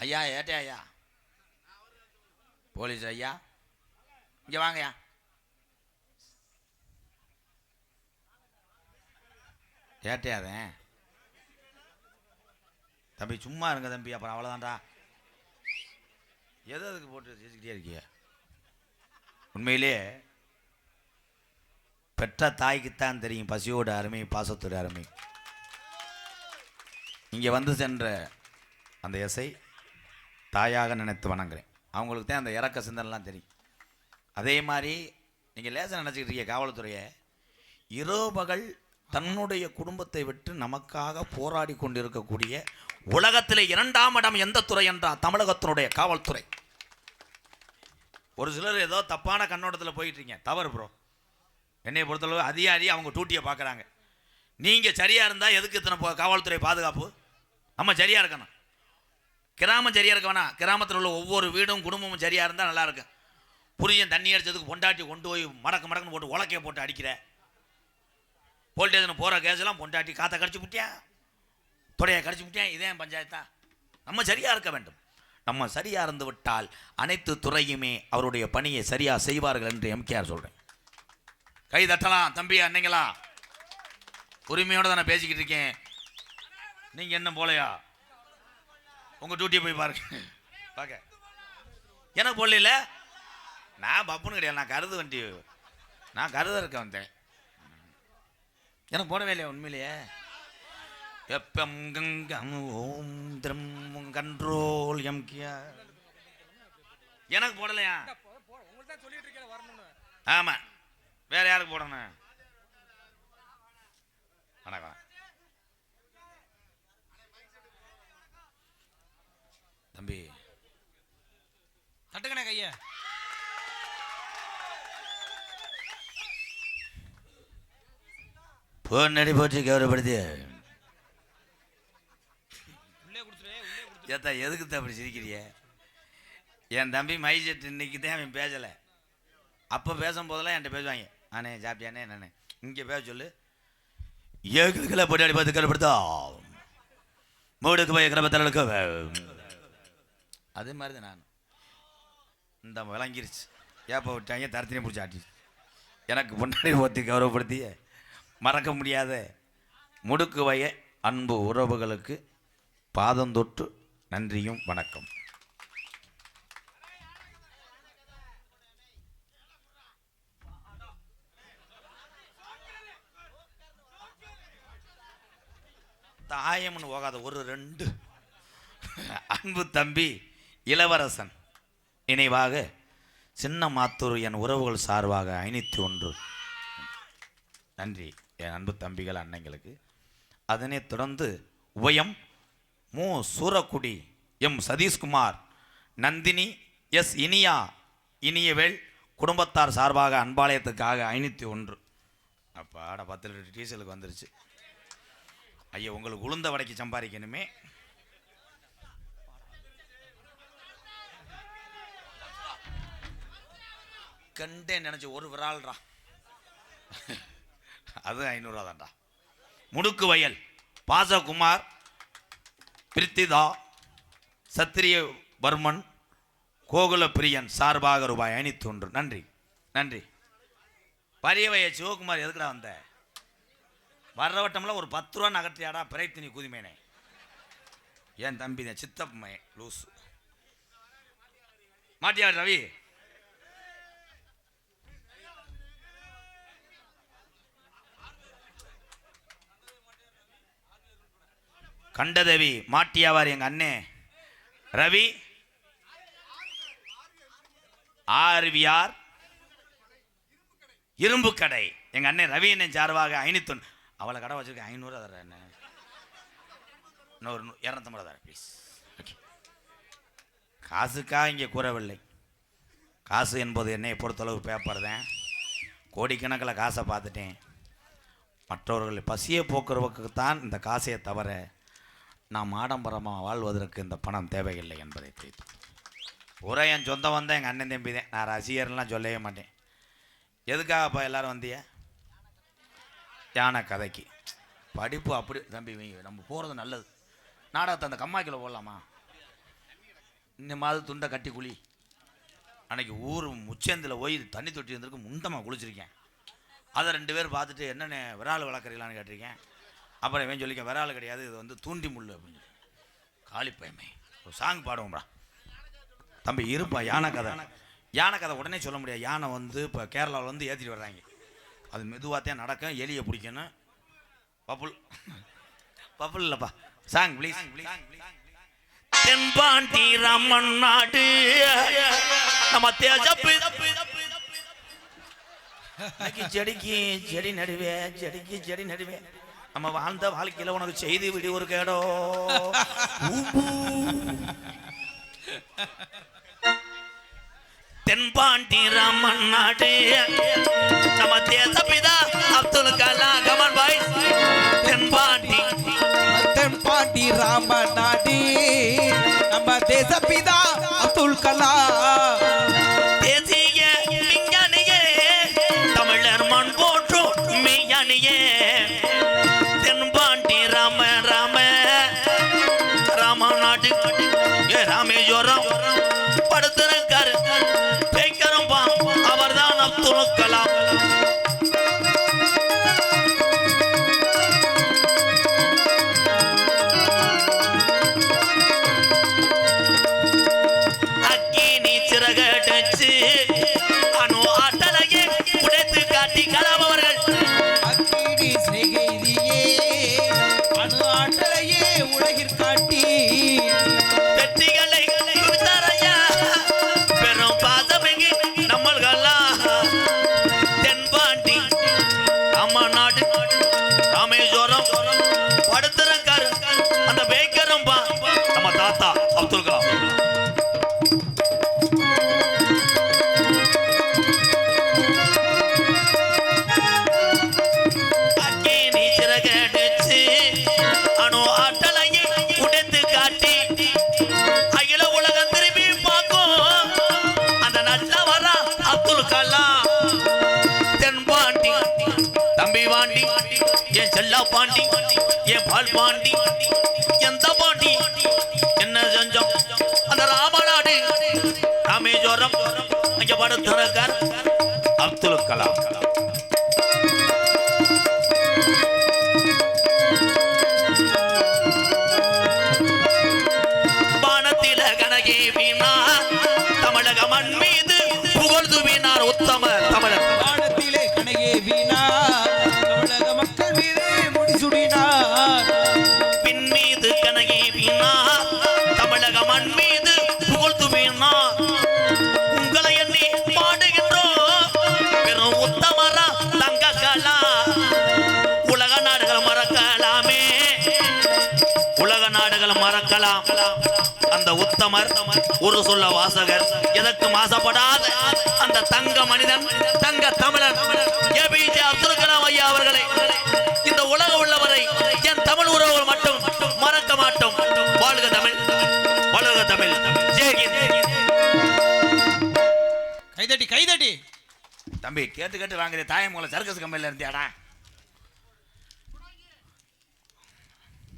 ஐயா ஏட்டே ஐயா, போலீஸ் ஐயா இங்க வாங்கய்யா. ஏட்டையாதேன் தம்பி, சும்மா இருங்க தம்பி, அப்புறம் அவ்வளோதான்டா. எது அதுக்கு போட்டு சிரிச்சுக்கிட்டே இருக்கிய? உண்மையிலே பெற்ற தாய்க்குத்தான் தெரியும் பசியோட அருமை, பாசத்தோட அருமை. இங்கே வந்து சென்ற அந்த எஸ்ஐ தாயாக நினைத்து வணங்குறேன். அவங்களுக்கு தான் அந்த இறக்க சிந்தனைலாம் தெரியும். அதே மாதிரி நீங்கள் லேசாக நினச்சிக்கிட்டு இருக்கீங்க காவல்துறையை. இரவு பகல் தன்னுடைய குடும்பத்தை விட்டு நமக்காக போராடி கொண்டிருக்கக்கூடிய உலகத்தில் 2ஆம் இடம் எந்த துறை என்றால் தமிழகத்தினுடைய காவல்துறை. ஒரு சிலர் ஏதோ தப்பான கண்ணோட்டத்தில் போயிட்டுருங்க, தவறு ப்ரோ. என்னை பொறுத்தளவு அதிகாரி அவங்க டியூட்டியை பார்க்குறாங்க. நீங்கள் சரியாக இருந்தால் எதுக்கு இத்தனை காவல்துறை பாதுகாப்பு? நம்ம சரியாக இருக்கணும். கிராமம் சரியாக இருக்க வேணாம், கிராமத்தில் உள்ள ஒவ்வொரு வீடும் குடும்பமும் சரியாக இருந்தால் நல்லா இருக்கும். புரியும் தண்ணி அடித்ததுக்கு பொண்டாட்டி கொண்டு போய் மடக்குன்னு போட்டு உலக்கையை போட்டு அடிக்கிற போலீஸ் ஸ்டேஷன் போகிற கேஸெல்லாம் பொண்டாட்டி காற்றை கடிச்சு விட்டியான், தொடையை கடிச்சு விட்டியான். இதே பஞ்சாயத்தா? நம்ம சரியாக இருக்க வேண்டும். நம்ம சரியாக இருந்து விட்டால் அனைத்து துறையுமே அவருடைய பணியை சரியாக செய்வார்கள் என்று எம்கேஆர் சொல்கிறேன். கை தட்டலாம் தம்பி அன்னைங்களா, உரிமையோடு தானே பேசிக்கிட்டு இருக்கேன். நீங்கள் என்ன போலையா உங்கள் டியூட்டியை போய் பாருங்க. பார்க்க எனக்கு போடல, நான் பப்புன்னு கிடையாது, நான் கருது வண்டி, நான் கருத இருக்க வந்தேன். எனக்கு போடவே இல்லையா உண்மையிலேயே? எப்பம் கங்கம் ஓம் திரம் கண்ட்ரோல் எம்கியா எனக்கு போடலையா? ஆமா, வேற யாருக்கு போடணும்? வணக்கம் தம்பி, தட்டுக்கணே கைய. பொன்னடி போட்டு கௌரவப்படுத்தி ஏத்தா எதுக்கு தான் அப்படி சிரிக்கிறிய? என் தம்பி மைசெட் இன்னைக்கு தான் அவன் பேசலை. அப்போ பேசும்போதெல்லாம் என்கிட்ட பேசுவாங்க, ஆனே சாப்பிட்டியானே நானே இங்கே பேச சொல்லு. ஏழுக்கெல்லாம் போட்டு அடி பார்த்து கௌரவப்படுத்தா மூடுக்கு போய் கிரபத்தலுக்கு. அதே மாதிரி தான் நான் இந்த விளங்கிருச்சு. ஏப்போ விட்டாங்க தரத்தினே பிடிச்சி ஆட்டி எனக்கு முன்னாடி ஒத்தி கௌரவப்படுத்தி மறக்க முடியாத முடுக்கு வய அன்பு உறவுகளுக்கு பாதம் தொட்டு நன்றியும் வணக்கம். தாயம்னு போகாத ஒரு 2 அன்பு தம்பி இளவரசன் நினைவாக சின்ன மாத்தூர் என் உறவுகள் சார்பாக 501 நன்றி என் அன்பு தம்பிகள் அன்னைங்களுக்கு. அதனைத் தொடர்ந்து உபயம் மு சூரக்குடி எம் சதீஷ்குமார் நந்தினி எஸ் இனியா இனியவேள் குடும்பத்தார் சார்பாக அன்பாலயத்துக்காக 501. அப்பாட 10 லிட்டர் டீசலுக்கு வந்துருச்சு. ஐயா உங்களுக்கு உளுந்த வடைக்கு சம்பாதிக்கணுமே. கண்டே நினைச்சு ஒரு விரால்ரா, அது 500 தான்டா. முடுக்கு வயல் பாசகுமார் பிரித்திதா சத்திரிய வர்மன் கோகுல பிரியன் சார்பாக ரூபாய் 501 நன்றி நன்றி. பரியவைய சிவகுமார் எதுக்குடா வந்த? வர்ற வட்டம்ல ஒரு 10 ரூபா நகர்த்தியாடா பிரைத்தினி குதிமேனே. என் தம்பி தான் சித்தப்பமே லூசு மாட்டியா ரவி. கண்டதேவி மாட்டியாவார் எங்க அண்ணே ரவி. ஆர்விஆர் இரும்பு கடை எங்க அண்ணன் ரவி என்ன சார்பாக 501. அவளை கடை வச்சிருக்க 500 தர என்ன இன்னொரு 250 தர ப்ளீஸ். காசுக்காக இங்கே கூறவில்லை, காசு என்பது என்னை பொறுத்தளவு பேப்பர் தான். கோடிக்கணக்கில் காசை பார்த்துட்டேன். மற்றவர்கள் பசியை போக்குறவுக்குத்தான் இந்த காசையை தவிர நாம் ஆடம்பரமாக வாழ்வதற்கு இந்த பணம் தேவையில்லை என்பதை தெரிவித்து பூரா என் சொந்தம் வந்தால் எங்கள் அண்ணன் தம்பி தான். நான் ரசிகர்லாம் சொல்லவே மாட்டேன். எதுக்காகப்பா எல்லோரும் வந்திய? யானை கதைக்கு. படிப்பு அப்படி தம்பி நம்ம போகிறது நல்லது. நாடகத்தை அந்த கம்மாய்க்கில் போடலாமா? இந்த மாதிரி துண்டை கட்டி குழி. அன்னைக்கு ஊர் முச்சேந்தில் போய் தண்ணி தொட்டி இருந்திருக்கு, முண்டமாக குளிச்சிருக்கேன். அதை 2 பேர் பார்த்துட்டு என்னென்ன விரால் வளர்க்குறீங்களான்னு கேட்டிருக்கேன். அப்புறம் இவன் சொல்லிக்க விரால் கிடையாது, இது வந்து தூண்டி முள் அப்படின்னு சொல்லி காளிப்பயமே ஒரு சாங் பாடுவோம்டா தம்பி. இருப்பா யானை கதை. யானை கதை உடனே சொல்ல முடியாது. யானை வந்து இப்போ கேரளாவில் வந்து ஏற்றிட்டு வர்றாங்க. அது மெதுவாகத்தான் நடக்கும். எலியை பிடிக்கணும். பப்புள் பப்புள் இல்லைப்பா, சாங் ப்ளீஸ். தென்பாண்டி ராமன் நாடு நம்ம தேஜப்பு செடிக்கு செடி நடுவே, செடிக்கு செடி நடுவே. நம்ம வாழ்ந்த வாழ்க்கையில் உனக்கு செய்தி விடி ஒரு கேடோ. தென்பாண்டி ராமன் நாடு நம்ம தேசப்பிதா அப்துல் கலாம் கமன் பாய். தென்பாண்டி ராமன் நாடு நம்ம தேசப்பிதா அப்துல் கலாம். தேசிய விஞ்ஞானியே தமிழர் மண் போற்றும் மெய்ஞானியே. தென்பாண்டி ராமநாடு ராமேஸ்வரம் படுத்திருக்காரு பேக்கரம்பா. அவர்தான் அப்துல் கலாம். அக்கினி சிறகடிச்சு அணு ஆட்டலையே உடைத்து காட்டி கலாம் அவர்கள். அக்கினி சிறைகைதியே அணு ஆற்றலையே உலகிற்கு காட்டி வெற்றிகளை குவித்தாரையா. பெரும் பாசமிகு நம்மள்கெல்லாம். தென்பாண்டி ராமநாடு ராமேஸ்வரம் படுத்திருக்காரு அந்த பேக்கரம்பா நம்ம தாத்தா அப்துல் கலாம். அக்கினி சிறகடிச்சு அணு ஆட்டலையை உடைத்து காட்டி அகில உலகம் திரும்பி பார்க்கும் அந்த நல்ல வரா அப்துல் கலாம். தென்பாண்டி தம்பி பாண்டி, என் செல்லா பாண்டி, என் பால் பாண்டி, எந்த பாண்டி என்ன செஞ்சோம் அந்த ராமநாடு ராமேஸ்வரம் அங்கே படுத்திருக்கார் அப்துல் கலாம். வானத்தில கனகே வீணா தமிழக மண் மீது புகழ்ந்து வீணார் உத்தம தமிழர். வானத்திலே கனையே வீணா தமிழக மக்கள் மீது முடிசூடினார். பின் மீது கனகே வீணா தமிழக மண் மீது புகழ்ந்து வீணா. உங்களை எண்ணி பாடுகின்றோம் பெரும் உத்தமரா தங்க கலா. உலக நாடுகள் மறக்கலாமே, உலக நாடுகள் மறக்கலாம். அந்த உத்தமர் ஒரு சொல்ல வாசகர் எதற்கு மாசப்படாத அந்த தங்க மனிதன் தங்க தமிழன் ஏபிஜே அப்துல் கலாம் ஐயா அவர்களை இந்த உலக உள்ளவரை என் தமிழ் உறவுகள் மட்டும் மறக்க மாட்டோம். வாழ்க தமிழ், வாழ்க தமிழ். ஜெய் ஹிந்த். கைதட்டி கைதட்டி. தம்பி கேட்டு கேட்டு வாங்குற தாயமங்கல சர்க்கஸ் கம்பெனியில் இருந்தியாடா?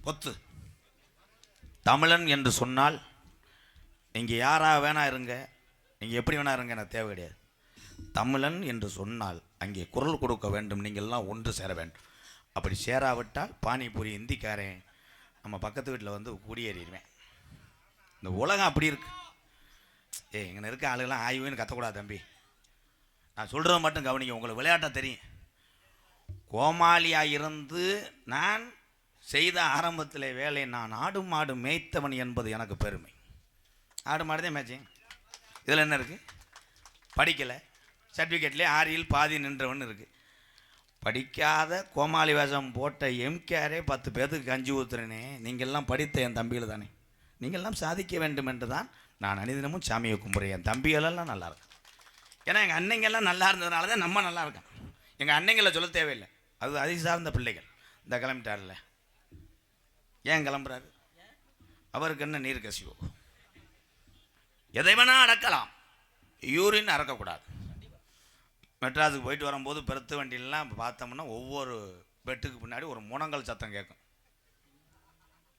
பொத்து தமிழன் என்று சொன்னால் நீங்கள் யாரா வேணா இருங்க, நீங்கள் எப்படி வேணா இருங்க, எனக்கு தேவை கிடையாது. தமிழன் என்று சொன்னால் அங்கே குரல் கொடுக்க வேண்டும். நீங்கள்லாம் ஒன்று சேர வேண்டும். அப்படி சேராவிட்டால் பானிபூரி இந்திக்காரன் நம்ம பக்கத்து வீட்டில் வந்து குடியேறிடுவேன். இந்த உலகம் அப்படி இருக்கு. இங்கே இருக்க ஆளுகள்லாம் ஆய்வுன்னு கத்தக்கூடாது தம்பி. நான் சொல்கிறத மட்டும் கவனிங்க. உங்களுக்கு விளையாட்டை தெரியும். கோமாளியாக இருந்து நான் செய்த ஆரம்பத்தில் வேலை, நான் ஆடு மாடு மேய்த்தவன் என்பது எனக்கு பெருமை. ஆடு மாடு தான் மேய்ச்சேன். இதில் என்ன இருக்குது? படிக்கலை, சர்டிஃபிகேட்லேயே ஆறியில் பாதி நின்றவன் இருக்குது. படிக்காத கோமாளி வேஷம் போட்ட எம்கேரே 10 பேர்த்துக்கு கஞ்சி ஊற்றுறேனே. நீங்கள்லாம் படித்த என் தம்பிகள் தானே. நீங்கள்லாம் சாதிக்க வேண்டும் என்று தான் நான் அனிதினமும் சாமியை கும்பிட்றேன். என் தம்பிகளெல்லாம் நல்லாயிருக்கு. ஏன்னா எங்கள் அன்னைங்கெல்லாம் நல்லா இருந்ததுனால தான் நம்ம நல்லா இருக்கோம். எங்கள் அன்னைங்களை சொல்ல தேவையில்லை, அது அதை சார்ந்த பிள்ளைகள். இந்த கிளம்பிட்டார்ல, ஏன் கிளம்புறாரு? அவருக்கு என்ன நீர் கசிவோ? எதை வேணா அடக்கலாம், யூரின் அறக்கக்கூடாது. மெட்ராஸுக்கு போயிட்டு வரும்போது பெருத்து வண்டியிலாம் பார்த்தோம்னா ஒவ்வொரு பெட்டுக்கு பின்னாடி ஒரு முனங்கல் சத்தம் கேட்கும்.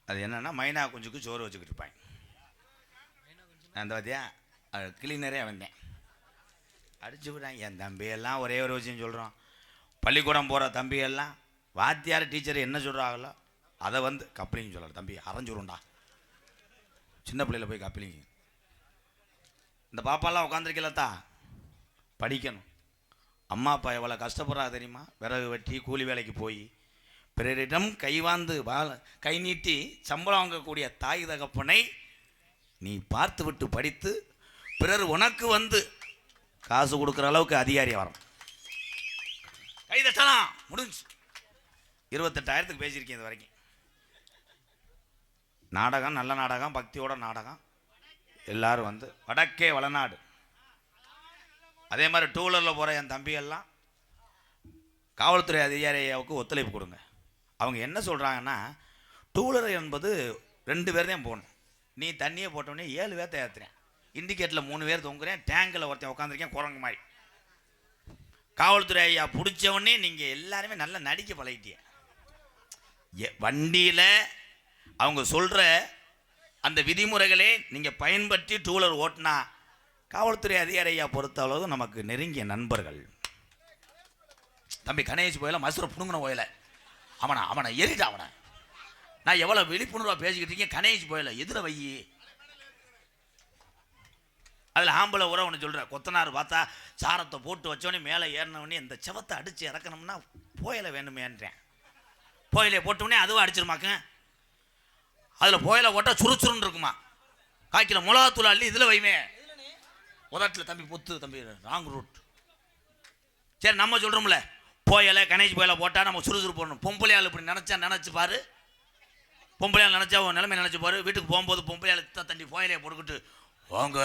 அது என்னென்னா மைனா குஞ்சுக்கு சோறு வச்சுக்கிட்டு இருப்பாங்க. அந்த பார்த்தியா கிளீனரே வந்தேன் அடிச்சு விட்டாங்க. என் தம்பியெல்லாம் ஒரே ஒரு விஷயம் சொல்கிறோம், பள்ளிக்கூடம் போகிற தம்பியெல்லாம் வாத்தியார் டீச்சர் என்ன சொல்கிறாங்களோ அதை வந்து கப்ளிங் சொல்லலாம். தம்பி அரைஞ்சுருண்டா, சின்ன பிள்ளையில் போய் கப்ளிங்க. இந்த பாப்பாலாம் உட்காந்துருக்கலத்தா, படிக்கணும். அம்மா அப்பா எவ்வளோ கஷ்டப்படுறா தெரியுமா? விறகு வெட்டி கூலி வேலைக்கு போய் பிறரிடம் கைவாந்து கை நீட்டி சம்பளம் வாங்கக்கூடிய தாய் தகப்பனை நீ பார்த்து விட்டு படித்து பிறர் உனக்கு வந்து காசு கொடுக்குற அளவுக்கு அதிகாரியாக வரும். கைதட்டலாம், முடிஞ்சு. 28,000க்கு பேசியிருக்கேன் இது வரைக்கும். நாடகம், நல்ல நாடகம், பக்தியோட நாடகம். எல்லாரும் வந்து வடக்கே வளநாடு. அதே மாதிரி டூவீலரில் போகிற என் தம்பியெல்லாம் காவல்துறை அதிகாரியாவுக்கு ஒத்துழைப்பு கொடுங்க. அவங்க என்ன சொல்கிறாங்கன்னா, டூவீலர் என்பது 2 பேர் தான் போகணும். நீ தண்ணியை போட்டோடனே 7 பேர்த்த ஏற்றுறேன், இண்டிகேட்டரில் 3 பேர் தொங்குறேன், டேங்கில் ஒருத்தன் உட்காந்துருக்கேன் குரங்கு மாதிரி. காவல்துறை ஐயா பிடிச்சவொடனே நீங்கள் எல்லாருமே நல்லா நடிக்க பழகிட்டிய. வண்டியில் அவங்க சொல்கிற அந்த விதிமுறைகளே நீங்கள் பயன்படுத்தி டூவீலர் ஓட்டினா காவல்துறை அதிகாரி ஐயா பொறுத்த அளவு நமக்கு நெருங்கிய நண்பர்கள். தம்பி கணேஷ் போயில மசுரை புடுங்கின போயில அவனை எரிட்டா. அவனை நான் எவ்வளோ விழிப்புணர்வாக பேசிக்கிட்டு இருக்கேன். கணேஷ் போயில எதிர வை. அதில் ஆம்பளை உரம் ஒன்று சொல்கிறேன், கொத்தனார் பார்த்தா சாரத்தை போட்டு வச்சோடனே மேலே ஏறினவொடனே இந்த செவத்தை அடித்து இறக்கணும்னா புயலை வேணுமேன்றேன். புயலை போட்டோடனே அதுவும் அடிச்சிருமாக்க. அதில் புயலை போட்டால் சுறுச்சுருன்னு இருக்குமா. காய்க்கிற மிளகாத்தூள் அள்ளி இதில் வைமே உதட்டில். தம்பி பொத்து தம்பி, ராங் ரூட். சரி நம்ம சொல்கிறோம்ல, புயலை கணேஷ் புயலை போட்டால் நம்ம சுறுசுறுப்பு போடணும். பொம்பளையால் இப்படி நினச்சி பாரு, பொம்பளையால் நினச்சா உன் நிலைமை நினச்சி பாரு. வீட்டுக்கு போகும்போது பொம்பளையால் தண்டி புயலையை போட்டுக்கிட்டு வாங்க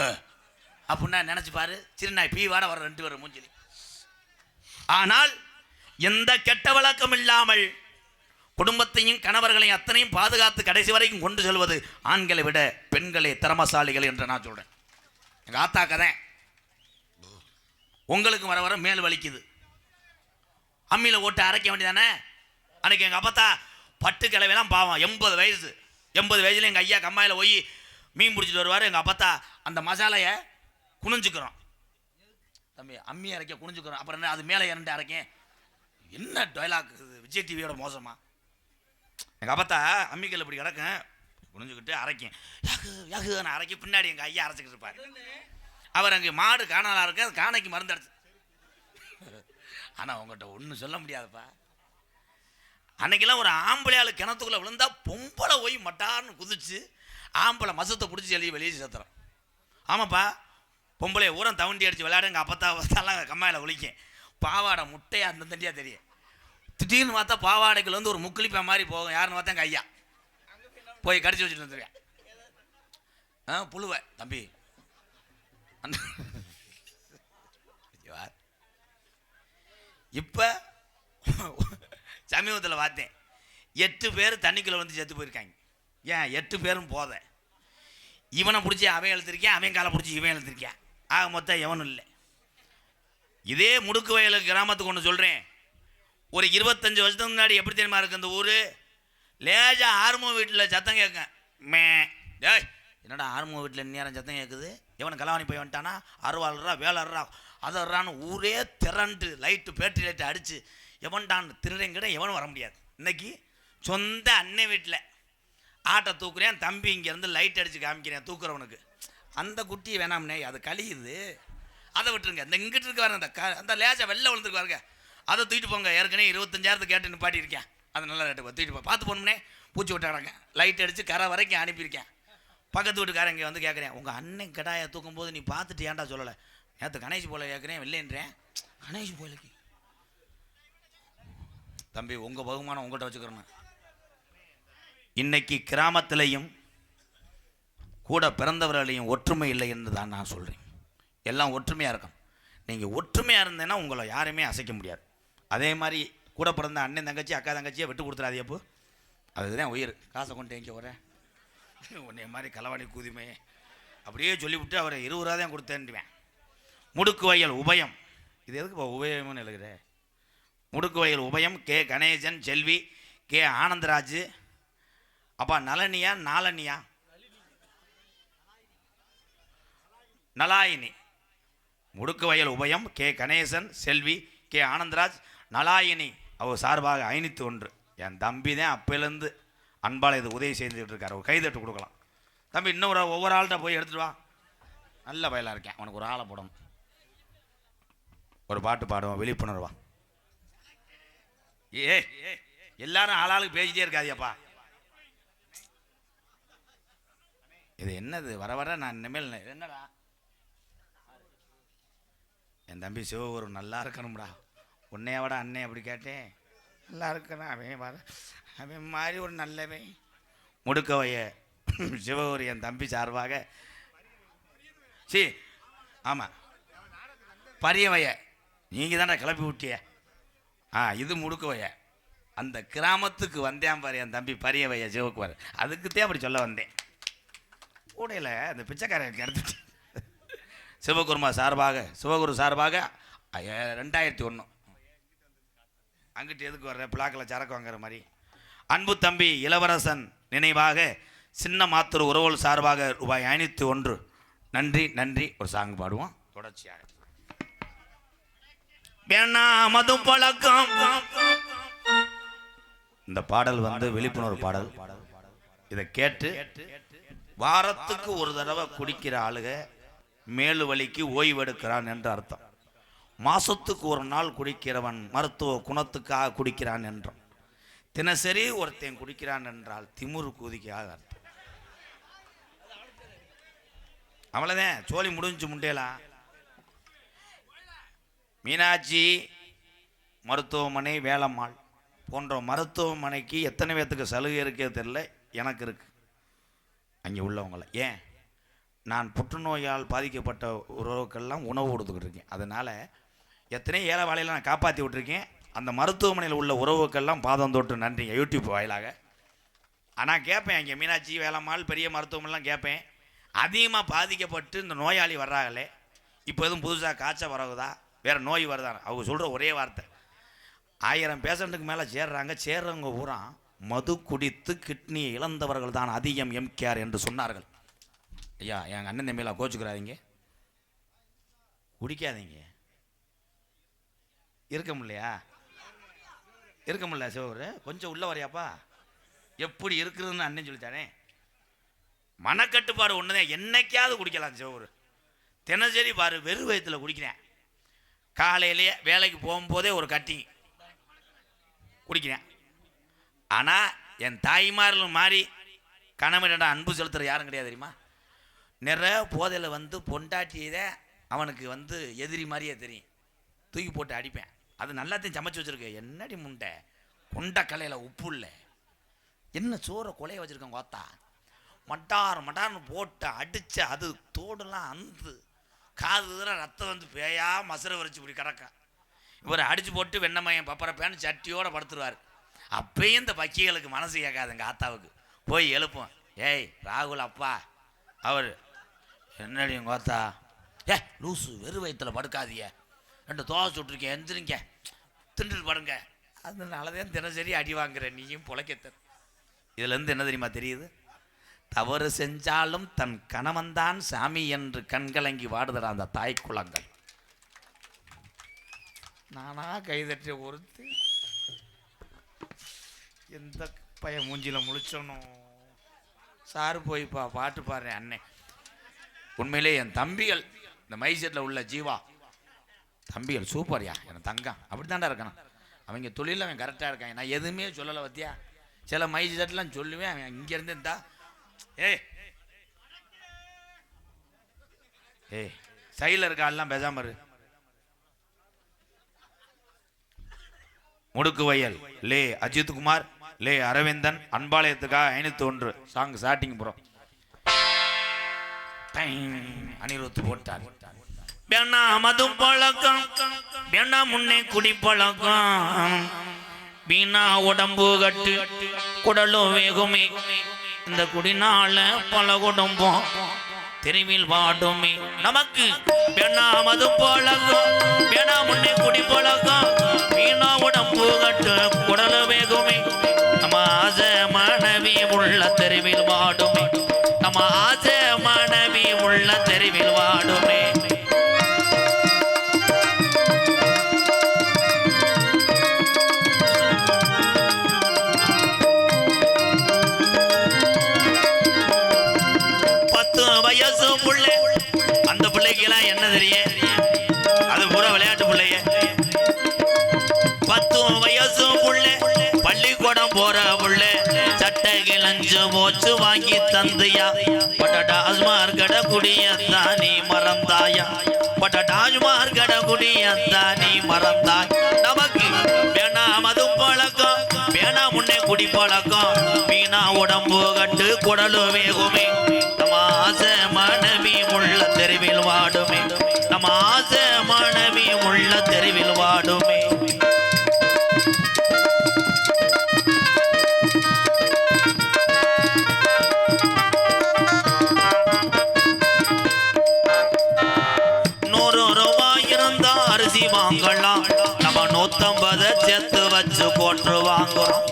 அப்படின்னா நினச்சி பாரு, சிறுநாய் பீ வாட வர 2 பேர் மூஞ்சிலி. ஆனால் எந்த கெட்ட வழக்கம் இல்லாமல் குடும்பத்தையும் கணவர்களையும் அத்தனையும் பாதுகாத்து கடைசி வரைக்கும் கொண்டு செல்வது ஆண்களை விட பெண்களே திறமசாலிகள் என்று நான் சொல்கிறேன். எங்கள் ஆத்தா கதை உங்களுக்கு வர வர மேல் வலிக்குது, அம்மியில் ஓட்டு அரைக்க வேண்டியதானே. அன்றைக்கி எங்கள் அப்பத்தா பட்டு கிளவையெல்லாம் பாவம், 80 வயசு. 80 வயசுல எங்கள் ஐயா கம்மாயில் போய் மீன் பிடிச்சிட்டு வருவார். எங்கள் அப்பத்தா அந்த மசாலையை குனிஞ்சுக்கிறோம். தம்பி அம்மி அரைக்க குனிஞ்சுக்கிறோம். அப்புறம் என்ன அது மேலே இரண்டு அரைக்க. என்ன டைலாக் விஜய் டிவியோட மோசமா. எங்கள் அப்பத்தா அம்மிக்கல் இப்படி கிடக்கும், குனிஞ்சுக்கிட்டு அரைக்கும். யாகு நான் அரைக்க. பின்னாடி எங்கள் ஐயா அரைச்சிக்கிட்டு இருப்பார். அவர் அங்கே மாடு காணாலாக இருக்க, அது காணைக்கு மருந்து அடிச்சு. ஆனால் உங்கள்கிட்ட ஒன்றும் சொல்ல முடியாதுப்பா. அன்னைக்கெல்லாம் ஒரு ஆம்பளையால் கிணத்துக்குள்ளே விழுந்தா பொம்பளை போய் மட்டார்னு குதிச்சு ஆம்பளை மசத்தை பிடிச்சி எழுதி வெளியே சேர்த்துறோம். ஆமாப்பா, பொம்பளை ஊரம் தவண்டி அடித்து விளையாடு. எங்கள் அப்பத்தாலாம் கம்மாயில் ஒழிக்கும். பாவாடை முட்டையை அந்த தண்டியாக தெரியும். திடீர்னு பார்த்தா பாவாடைக்குள்ள வந்து ஒரு முக்குளிப்பா மாதிரி போகும். யாருன்னு பார்த்தா எங்கள் ஐயா போய் கடிச்சு வச்சுட்டு வந்துருவேன். புழுவை தம்பி அந்த இப்போ சமீபத்தில் பார்த்தேன், 8 பேர் தண்ணிக்குள்ளே வந்து செத்து போயிருக்காங்க. ஏன் 8 பேரும் போத. இவனை பிடிச்சி அவன் எழுத்திருக்கேன், அவன் காலை பிடிச்சி இவன் எழுத்திருக்கேன். ஆக மொத்தம் எவனும் இல்லை. இதே முடுக்கு வயலுக்கு கிராமத்துக்கு ஒன்று சொல்கிறேன். ஒரு 25 வருஷத்துக்கு முன்னாடி எப்படி தெரியுமா இருக்கு இந்த ஊர்? லேஜா ஆர்மோ வீட்டில் சத்தம் கேட்க. மே டேய் என்னடா ஆர்மோ வீட்டில் நேரம் சத்தம் கேட்குது, எவனை கலவாணி போய் வந்துட்டானா, அறுவாளரா வேலறா அதறான்னு ஊரே திரண்டு லைட்டு பேட்டரி லைட்டு அடித்து எவன்டான்னு திருடங்கிட எவனும் வர முடியாது. இன்னைக்கு சொந்த அன்னை வீட்டில் ஆட்டை தூக்குறேன், தம்பி இங்கேருந்து லைட் அடித்து காமிக்கிறேன் தூக்குறவனுக்கு. அந்த குட்டி வேணாம்னே, அது கழியுது, அதை விட்டுருங்க. இந்த இங்கிட்டு இருக்க வர அந்த லேஜா வெளில விழுந்துருக்கு பாருங்க, அதை தூக்கிட்டு போங்க. ஏற்கனவே 25,000 கேட்டு நிப்பாட்டியிருக்கேன். அது நல்லா ரேட்டு தூக்கிட்டு போ. பார்த்து போகணும்னே, பூச்சி விட்டாங்க. லைட் அடித்து கரை வரைக்கும் அனுப்பியிருக்கேன். பக்கத்து வீட்டுக்காரன் இங்கே வந்து கேட்குறேன், உங்கள் அண்ணன் கடாயை தூக்கும்போது நீ பார்த்துட்டு ஏன்டா சொல்லலை? நேற்று கணேஷ் போல கேட்குறேன், வெள்ளைன்றேன். கணேஷ் போயிலுக்கு தம்பி உங்கள் பகுமானம் உங்கள்கிட்ட வச்சுக்கிறேன். இன்னைக்கு கிராமத்திலையும் கூட பிறந்தவர்களையும் ஒற்றுமை இல்லை என்று தான் நான் சொல்கிறேன். எல்லாம் ஒற்றுமையாக இருக்கும். நீங்கள் ஒற்றுமையாக இருந்தேன்னா உங்களை யாருமே அசைக்க முடியாது. அதே மாதிரி கூட பிறந்த அண்ணன் தங்கச்சி அக்கா தங்கச்சியை விட்டு கொடுத்துடாதே. அப்போ அதுதான் உயிர். காசை கொண்டு எங்கே வரேன் உன்னை மாதிரி களவாணி கூதிமே அப்படியே சொல்லிவிட்டு அவரை 20 ரூபா தான் கொடுத்தேன்டுவேன். முடுக்கு வயல் உபயம், இது எதுக்கு இப்போ உபயம்னு எழுதுகிற? முடுக்கு வயல் உபயம் கே கணேசன் செல்வி கே ஆனந்தராஜ். அப்பா நலனியா நாலனியா நலாயினி. முடுக்கு வயல் உபயம் கே கணேசன் செல்வி கே ஆனந்தராஜ் நலாயினி அவர் சார்பாக 501. என் தம்பி தான் அப்பையிலேருந்து அன்பால் இது உதவி செய்துட்டு இருக்காரு. ஒரு கைதட்டு கொடுக்கலாம். தம்பி இன்னும் ஒவ்வொரு ஆள்கிட்ட போய் எடுத்துட்டு வா. நல்ல வயலாக இருக்கேன், உனக்கு ஒரு ஆளை போடணும். ஒரு பாட்டு பாடுவோம், விழிப்புணர்வா. ஏ எல்லாரும் ஆளாளுக்கு பேசிட்டே இருக்காதியப்பா. இது என்னது வர வர நான் இனிமேல் என்னடா என் தம்பி சிவகுரு நல்லா இருக்கணும்டா. உன்னைய விட அண்ணே அப்படி கேட்டேன். நல்லா இருக்கணும் அவன் மாதிரி ஒரு நல்லவன். முடுக்கவைய சிவகுரு என் தம்பி சார்பாக ஆமாம் பரியவைய நீங்கள் தானே கிளப்பி விட்டிய. இது முடுக்கவைய அந்த கிராமத்துக்கு வந்தேன் பாரு என் தம்பி பரியவைய சிவகுமார். அதுக்குத்தான் அப்படி சொல்ல வந்தேன். கூடையில் அந்த பிச்சைக்காரருக்கு எடுத்துட்டு சிவகுரு சார்பாக 2001. அங்கிட்டு எதுக்கு வர்ற பிளாக்கில் சரக்கு வாங்குற மாதிரி. அன்பு தம்பி இளவரசன் நினைவாக சின்ன மாத்தூர் உறவுகள் சார்பாக ரூபாய் 501. நன்றி நன்றி. ஒரு சாங் பாடுவோம் தொடர்ச்சியாக. மது பழக்கம். இந்த பாடல் வந்து விழிப்புணர்வு பாடல். இதை கேட்டு வாரத்துக்கு ஒரு தடவை குடிக்கிற ஆளுக மேலு வலிக்கு ஓய்வெடுக்கிறான் என்று அர்த்தம். மாசத்துக்கு ஒரு நாள் குடிக்கிறவன் மருத்துவ குணத்துக்காக குடிக்கிறான் என்றும், தினசரி ஒருத்தன் குடிக்கிறான் என்றால் திமுரு கூதிக்காக அர்த்தம். அவ்வளோதான், சோழி முடிஞ்சு முண்டேலா. மீனாட்சி மருத்துவமனை, வேலம்மாள் போன்ற மருத்துவமனைக்கு எத்தனை பேர்த்துக்கு சலுகை இருக்கே தெரியல, எனக்கு இருக்கு அங்கே உள்ளவங்கள. ஏன், நான் புற்றுநோயால் பாதிக்கப்பட்ட உறவுக்கெல்லாம் உணவு கொடுத்துக்கிட்டு இருக்கேன். அதனால் எத்தனையோ ஏழை வாழையில் நான் காப்பாற்றி விட்டுருக்கேன். அந்த மருத்துவமனையில் உள்ள உறவுக்கெல்லாம் பாதம் தொட்டு நன்றிங்க யூடியூப் வாயிலாக. ஆனால் கேட்பேன், இங்கே மீனாட்சி வேலம்மாள் பெரிய மருத்துவமனைலாம் கேட்பேன். அதிகமாக பாதிக்கப்பட்டு இந்த நோயாளி வர்றாங்களே, இப்போ எதுவும் புதுசாக காய்ச்சல் வரவுதா, வேறு நோய் வருதா? அவங்க சொல்கிற ஒரே வார்த்தை, 1000 பேஷண்ட்டுக்கு மேலே சேர்றவங்க பூரா மது குடித்து கிட்னியை இழந்தவர்கள் தான் அதிகம் எம்கேஆர் என்று சொன்னார்கள். ஐயா, எங்கள் அண்ணன் தம்பியில் கோச்சுக்கிறாதீங்க, குடிக்காதீங்க. இருக்க முடியலையா? இருக்க முடியல சிவகுரு, கொஞ்சம் உள்ள வரையாப்பா. எப்படி இருக்குதுன்னு அண்ணன் சொல்லித்தானே. மனக்கட்டுப்பாடு ஒன்று தான், என்னைக்காவது குடிக்கலாம் சிவகுரு. தினசரி பாரு, வெறும் வயிற்றில் குடிக்கிறேன். காலையிலேயே வேலைக்கு போகும்போதே ஒரு கட்டி குடிக்கிறேன். ஆனால் என் தாய்மார்கள் மாதிரி கணவனிடம் அன்பு செலுத்துகிற யாரும் கிடையாது தெரியுமா? நிறைய போதையில் வந்து பொண்டாட்டியதை அவனுக்கு வந்து எதிரி மாதிரியே தெரியும், தூக்கி போட்டு அடிப்பேன். அது நல்லாத்தையும் சமைச்சு வச்சுருக்கேன். என்னடி முண்டை, கொண்ட கலையில் உப்பு இல்லை, என்ன சோறை கொலைய வச்சுருக்கேன் கோத்தா, மட்டார்னு போட்டு அடித்து அது தோடெல்லாம் அந்து காது ரத்தம் வந்து பேயா மசுரை வரைச்சி இப்படி கிடக்க. இவர் அடித்து போட்டு வெண்ணமயம் பப்பரப்பேன்னு சட்டியோடு படுத்துருவார். அப்பயும் இந்த பக்கிகளுக்கு மனசு கேட்காதுங்க. ஆத்தாவுக்கு போய் எழுப்போம், ஏய் ராகுல் அப்பா, அவர் என்னடி கோத்தா, லூசு வெறும் வயிற்றில் படுக்காதீங்க, 2 தோசை சுட்டுருக்கேன், எந்திரிங்க திண்டுட்டு படுங்க. அதனாலதான் தினசரி அடி வாங்குறேன். நீயும் பொழைக்கத்த. இதுலேருந்து என்ன தெரியுமா தெரியுது? தவறு செஞ்சாலும் தன் கணவன்தான் சாமி என்று கண்கலங்கி வாடுதற அந்த தாய் குலங்கள். நானா கைதட்டி ஒருத்து எந்த பையன் மூஞ்சில முழிச்சனும் சாரு போய்ப்பா பாட்டு பாடுறேன் அண்ணன். உண்மையிலே என் தம்பிகள், இந்த மைசெட்டில் உள்ள ஜீவா தம்பிகள் சூப்பர்யா, என் தங்கம் அப்படி தாண்டா இருக்கணும். அவங்க தொழிலில் அவன் கரெக்டாக இருக்காங்க. நான் எதுவுமே சொல்லலை பத்தியா. சில மைசெட்லாம் சொல்லுவேன், அவன் இங்கேருந்து இருந்தா சைடில் இருக்க எல்லாம் பேசாம இரு. முடுக்கு வயல் லே அஜித்குமார், லே அரவிந்தன், அன்பாலயத்துக்காக 501 சாங் ஸ்டார்டிங் ப்ரோ. அனிருத் போட்டார். வேணா மது பழக்கம் வேணா முன்னே குடி பழக்கம் வீணா உடம்பு கட்டு குடலும் வேகுமே இந்த குடினால பல குடும்பம் தெருவில் வாடுமே நமக்கு வேணா மது பழக்கம் வேணா முன்னே குடி பழக்கம் வீணா உடம்பு கட்டு குடல வேகுமே நம்ம ஆசை மனைவி உள்ள தெருவில் வாடுமே நம்ம ஆசை மனைவி உள்ள தெருவில் வாடுமே வயசு புள்ளை அந்த பிள்ளைக்கெல்லாம் என்ன தெரியும் அது பூரா விளையாட்டு பிள்ளைய 10 வயசு புள்ளை பள்ளிக்கூடம் போற புள்ளை சட்டை கிளஞ்சு போச்சு வாங்கி தந்தையா பட்டாஸ்மார் கட குடியத்தானி மறந்தாயா பட்டாஸ்மார் கட குடியத்தானி மறந்தாய் நமக்கு வேணா மது பழக்கம் வேணா முன்னே குடி பழக்கம் வீணா உடம்பு கட்டு குடலு வேகுமே நம்ம ஆசை மனைவி உள்ள தெருவில் வாடுமே நம்ம ஆசை மனைவி உள்ள தெருவில் வாடுமே அரிசி வாங்கலாம் நம்ம 150 சேர்த்து வச்சு கோற்று வாங்குறோம்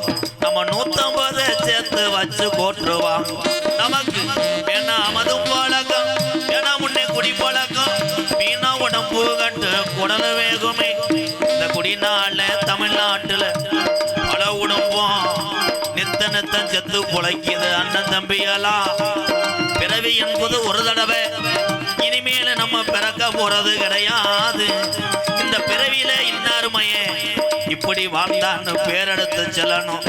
நம்ம 150 சேர்த்து வச்சு கோற்று வாங்குறோம் நமக்கு வேணா மது பழக்கம் வேணா முன்னே குடி பழக்கம் வீணா உடம்பு கட்டு குடல வேகுமே இந்த குடினால தமிழ்நாட்டுல பல குடும்பம் நித்தம் செத்து பொழைக்குது அண்ணன் தம்பியெல்லாம் பிறவி என்பது ஒரு தடவை இனிமேல நம்ம பிறக்க போறது கிடையாது இந்த பிறவியில இன்னாருமையே இப்படி வாழ்ந்தான்னு பேரெடுத்து செல்லணும்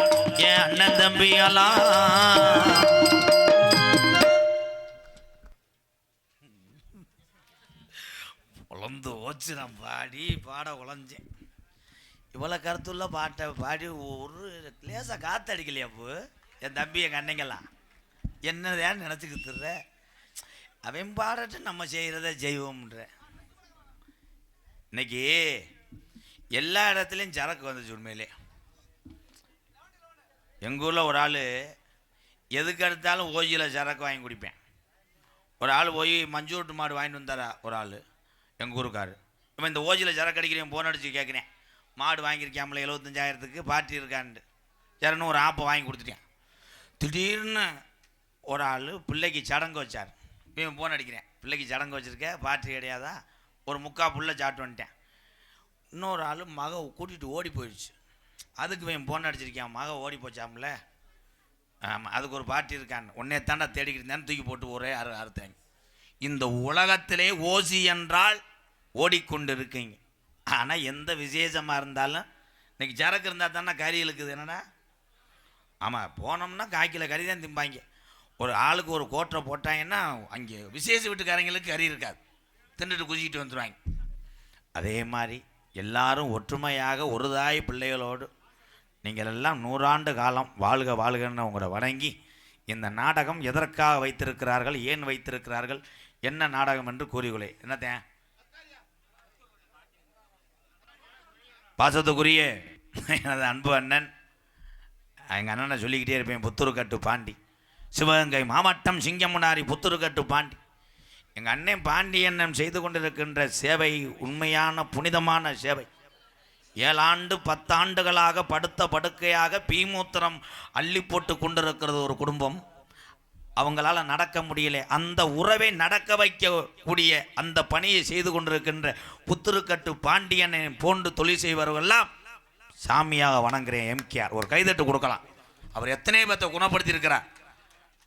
என் அண்ணன் தம்பியெல்லாம் உழந்து ஓச்சு நான் பாட உழைஞ்சேன் இவ்வளவு கருத்துள்ள பாட்டை பாடி ஒரு லேசா காத்து அடிக்கலையா போ என் தம்பி எங்க அன்னைங்கெல்லாம் என்னதான் நினைச்சுக்கிட்டுற அவன் பாடட்டு நம்ம செய்கிறத செய்வோம்ன்ற இன்னைக்கு எல்லா இடத்துலையும் சரக்கு வந்துச்சு உண்மையிலே எங்கள் ஊரில் ஒரு ஆள் எதுக்கு எடுத்தாலும் ஓஜியில் சரக்கு வாங்கி குடிப்பேன் ஒரு ஆள் போய் மஞ்சூட்டு மாடு வாங்கிட்டு வந்தாரா ஒரு ஆள் எங்கள் ஊருக்காரு இப்போ இந்த ஓஜியில் சரக்கு அடிக்கிறேன் போன் அடித்து கேட்குறேன் மாடு வாங்கியிருக்காமல 75,000க்கு பார்ட்டி இருக்கான்ட்டு சரின்னு ஒரு ஆப்பை வாங்கி கொடுத்துட்டேன் திடீர்னு ஒரு ஆள் பிள்ளைக்கு சடங்கு வச்சார் இவன் போன் அடிக்கிறேன் பிள்ளைக்கு சடங்கு வச்சுருக்க பார்ட்டி கிடையாதா ஒரு புள்ள சாப்பிட்டு வந்துட்டேன் இன்னொரு ஆள் மக கூட்டிகிட்டு ஓடி போயிடுச்சு அதுக்கு இவன் போன் அடிச்சிருக்கான் மக ஓடி போச்சாம்ல ஆமாம் அதுக்கு ஒரு பார்ட்டி இருக்கான்னு உன்னே தாண்டா தேடிக்கிட்டு இருந்தேன்னு தூக்கி போட்டு ஒரே அறுத்தாங்க இந்த உலகத்திலே ஓசி என்றால் ஓடிக்கொண்டு இருக்கீங்க ஆனால் எந்த விசேஷமாக இருந்தாலும் இன்றைக்கி சரக்கு இருந்தால் தானே கறி இழுக்குது என்னடா ஆமாம் போனோம்னா காய்க்கில கறி தான் திம்பாங்க ஒரு ஆளுக்கு ஒரு கோட்டரை போட்டாங்கன்னா அங்கே விசேஷ வீட்டுக்காரங்களுக்கு கறி இருக்காது தின்னுட்டு குதிக்கிட்டு வந்துடுவாங்க அதே மாதிரி எல்லாரும் ஒற்றுமையாக ஒரு தாய் பிள்ளைகளோடு நீங்கள் எல்லாம் 100 ஆண்டு காலம் வாழ்க வாழ்கன்னு உங்களை வணங்கி இந்த நாடகம் எதற்காக வைத்திருக்கிறார்கள் ஏன் வைத்திருக்கிறார்கள் என்ன நாடகம் என்று கூறிக்கொள்ளே என்னத்தேன் பாசத்துக்குரிய எனது அன்பு அண்ணன் எங்கள் அண்ணனை சொல்லிக்கிட்டே இருப்பேன் புத்தூர்கட்டு பாண்டி சிவகங்கை மாவட்டம் சிங்கமுனாரி புத்தூர்கட்டு பாண்டி எங்கள் அண்ணன் பாண்டியண்ணன் செய்து கொண்டிருக்கின்ற சேவை உண்மையான புனிதமான சேவை 7 ஆண்டு 10 ஆண்டுகளாக படுத்த படுக்கையாக பீமூத்திரம் அள்ளி போட்டு கொண்டிருக்கிறது ஒரு குடும்பம் அவங்களால நடக்க முடியல அந்த உறவை நடக்க வைக்கக்கூடிய அந்த பணியை செய்து கொண்டிருக்கின்ற புத்தூர்கட்டு பாண்டியனை போன்று தொழில் செய்வர்களெல்லாம் சாமியாக வணங்குறேன் எம்கேஆர் ஒரு கைதட்டு கொடுக்கலாம் அவர் எத்தனை பேர்த்தை குணப்படுத்தி இருக்கிறார்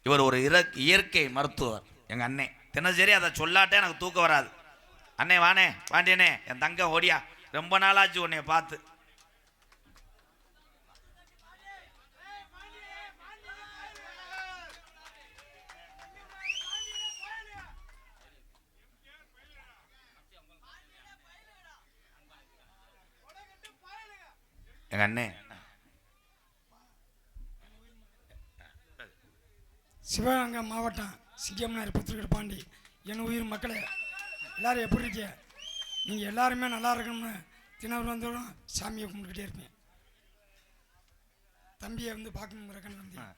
இவர் ஒரு இயற்கை மருத்துவர் எங்கள் அண்ணே தினசரி அதை சொல்லாட்டே எனக்கு தூக்கம் வராது அண்ணே வானே பாண்டியனே என் தங்க ஓடியா ரொம்ப நாளாச்சு உன்னைய பார்த்து எங்க அண்ணே சிவகங்கை மாவட்டம் சிங்கம்னார் புத்தூர்கட்டு பாண்டி என் உயிர் மக்களே எல்லாரும் எப்படி இருக்கீங்க நீங்கள் எல்லாருமே நல்லா இருக்கணும்னு தினவர் வந்தோடும் சாமியை கும்பிட்டுக்கிட்டே இருப்பேன். தம்பியை வந்து பார்க்கணுங்கிறக்கன்னு வந்தேன்.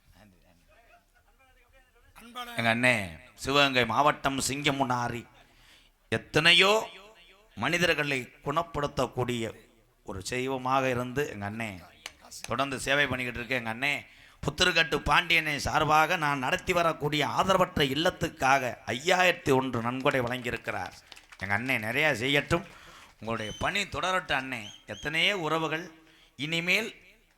அன்பான எங்க அண்ணே சிவகங்கை மாவட்டம் சிங்கமுனாரி எத்தனையோ மனிதர்களை குணப்படுத்தக்கூடிய ஒரு செய்வமாக இருந்து எங்க அண்ணே தொடர்ந்து சேவை பண்ணிக்கிட்டு இருக்கு. எங்க அண்ணே புத்திருக்கட்டு பாண்டியனை சார்பாக நான் நடத்தி வரக்கூடிய ஆதரவற்ற இல்லத்துக்காக 5001 நன்கொடை வழங்கியிருக்கிறார். எங்கள் அண்ணே நிறையா செய்யட்டும், உங்களுடைய பணி தொடரட்டும் அண்ணே. எத்தனையோ உறவுகள் இனிமேல்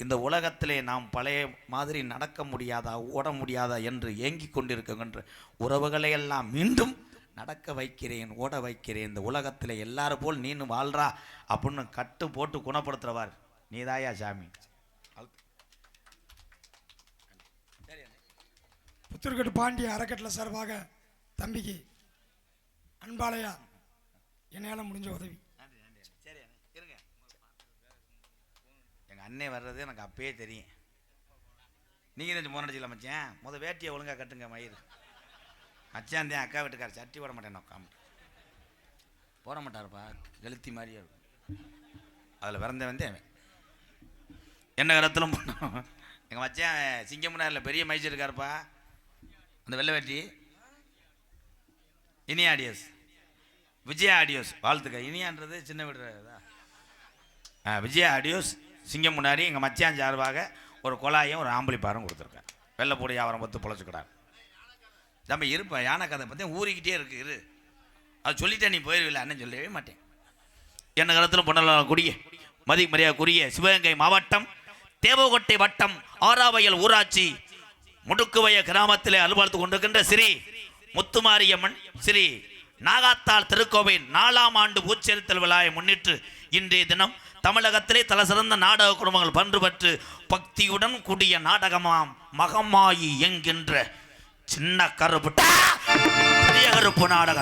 இந்த உலகத்திலே நாம் பழைய மாதிரி நடக்க முடியாதா ஓட முடியாதா என்று ஏங்கி கொண்டிருக்கின்ற உறவுகளையெல்லாம் மீண்டும் நடக்க வைக்கிறேன், ஓட வைக்கிறேன். இந்த உலகத்தில் எல்லாரும் போல் நீனு வாழ்றா அப்படின்னு கட்டு போட்டு குணப்படுத்துறவார் நீதாயா சாமி. புத்தூர்கட்டு பாண்டிய அறக்கட்டளை சார்பாக தம்பிக்கு அன்பாலையா என்னால் முடிஞ்ச உதவி. சரி இருங்க, எங்கள் அண்ணே வர்றது எனக்கு அப்பயே தெரியும். நீங்கள் ரெண்டு மோனடிச்சில மச்சான் வேட்டியை ஒழுங்காக கட்டுங்க மயிர். மச்சான் தான் அக்கா வீட்டுக்கார சட்டி போட மாட்டேன், உட்காந்து போட மாட்டாருப்பா, கெளுத்தி மாதிரியே இருக்கும். அதில் பிறந்தவன் என்ன கரத்திலும் பண்ணோம். எங்கள் மச்சான் சிங்கமுனாரில் பெரிய மைசூர் இருக்காருப்பா, அந்த வெள்ளை வேட்டி. இனி ஆடியோஸ் விஜயா ஆடியோஸ் வாழ்த்துக்க. இனியான்றது சின்ன வீடுறதா விஜயா ஆடியோஸ் சிங்கமுனாரி எங்கள் மச்சான் சார்பாக ஒரு குழாயும் ஒரு ஆம்பளிப்பாரும் கொடுத்துருக்கேன். வெள்ளை போடி வியாபாரம் பார்த்து பொழைச்சிக்கிறார். நம்ம இருப்பேன் யானை கதை பற்றி ஊறிக்கிட்டே இருக்கு. இரு அது சொல்லிட்டேன், நீ போயிடுவில்லை அண்ணன் சொல்லவே மாட்டேன். என்ன காலத்திலும் பொண்ணக்கூடிய மரியாதைக்குரிய சிவகங்கை மாவட்டம் தேவகோட்டை வட்டம் ஆறாவயல் ஊராட்சி முடுக்குவய கிராமத்திலே அலுவலத்து கொண்டிருக்கின்ற ஸ்ரீ முத்துமாரியம்மன் ஸ்ரீ நாகாத்தாள் திருக்கோவில் 4ஆம் ஆண்டு பூச்செரித்தல் விழாவை முன்னிட்டு இன்றைய தினம் தமிழகத்திலே தலசிறந்த நாடக குடும்பங்கள் பன்று பெற்று பக்தியுடன் கூடிய நாடகமாம் மகமாயி என்கின்ற சின்ன கருப்பு பெரிய கருப்பு நாடக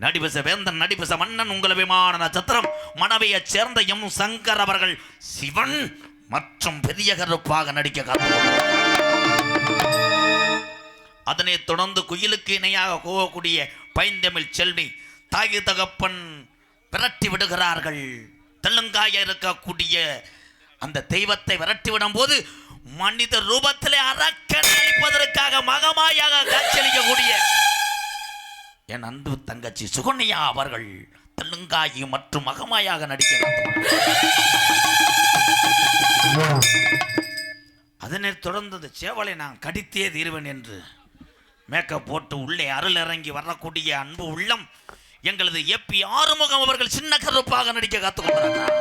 நடிபச வேந்தன் நடிபச மன்னன் உங்கள் விமான நட்சத்திரம் மனைவியைச் சேர்ந்த எம் சங்கர் அவர்கள் சிவன் மற்றும் பெரிய கருப்பாக நடிக்க காத்துள்ளார். அதனைத் தொடர்ந்து குயிலுக்கு இணையாக கூவக்கூடிய பைந்தமிழ் செல்வி தாய் தகப்பன் விரட்டி விடுகிறார்கள். தெலுங்காய இருக்கக்கூடிய அந்த தெய்வத்தை விரட்டிவிடும் போது மனித ரூபத்திலே அரக்கன் அளிப்பதற்காக மகமாயாக காட்சியளிக்கக்கூடிய என் அன்பு தங்கச்சி சுகன்யா அவர்கள் தெலுங்காயி மற்றும் மகமாயாக நடிக்க. அதனைத் தொடர்ந்தது சேவலை நான் கடித்தே தீர்வேன் என்று மேக்கப் போட்டு உள்ளே அருள் இறங்கி வரக்கூடிய அன்பு உள்ளம் எங்களது எப்பி ஆறுமுகம் அவர்கள் சின்ன கருப்பாக நடிக்க காத்துக்கொண்டார்.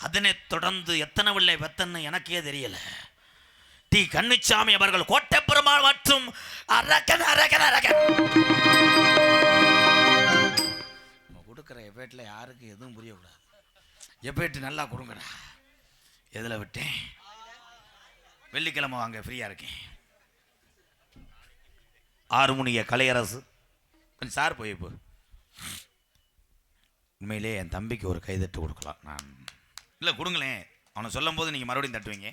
அதனைத் தொடர்ந்து எத்தனை வெள்ளை வெத்தன்னு எனக்கே தெரியல டி கண்ணுச்சாமி அவர்கள் கோட்டை பெருமாள் மற்றும் அரக்கன் அரக்கன் அரக்கன் கொடுக்குற எஃபேட்டில் யாருக்கு எதுவும் புரியக்கூடாது. எஃபேட்டு நல்லா கொடுங்கடா. எதில் விட்டேன்? வெள்ளிக்கிழமை வாங்க, ஃப்ரீயாக இருக்கேன். ஆறுமுனிய கலையரசு கொஞ்சம் சார் போய் இப்போ உண்மையிலே என் தம்பிக்கு ஒரு கைதட்டு கொடுக்கலாம். நான் இல்லை கொடுங்களேன், அவனை சொல்லும் போது நீங்கள் மறுபடியும் தட்டுவீங்க.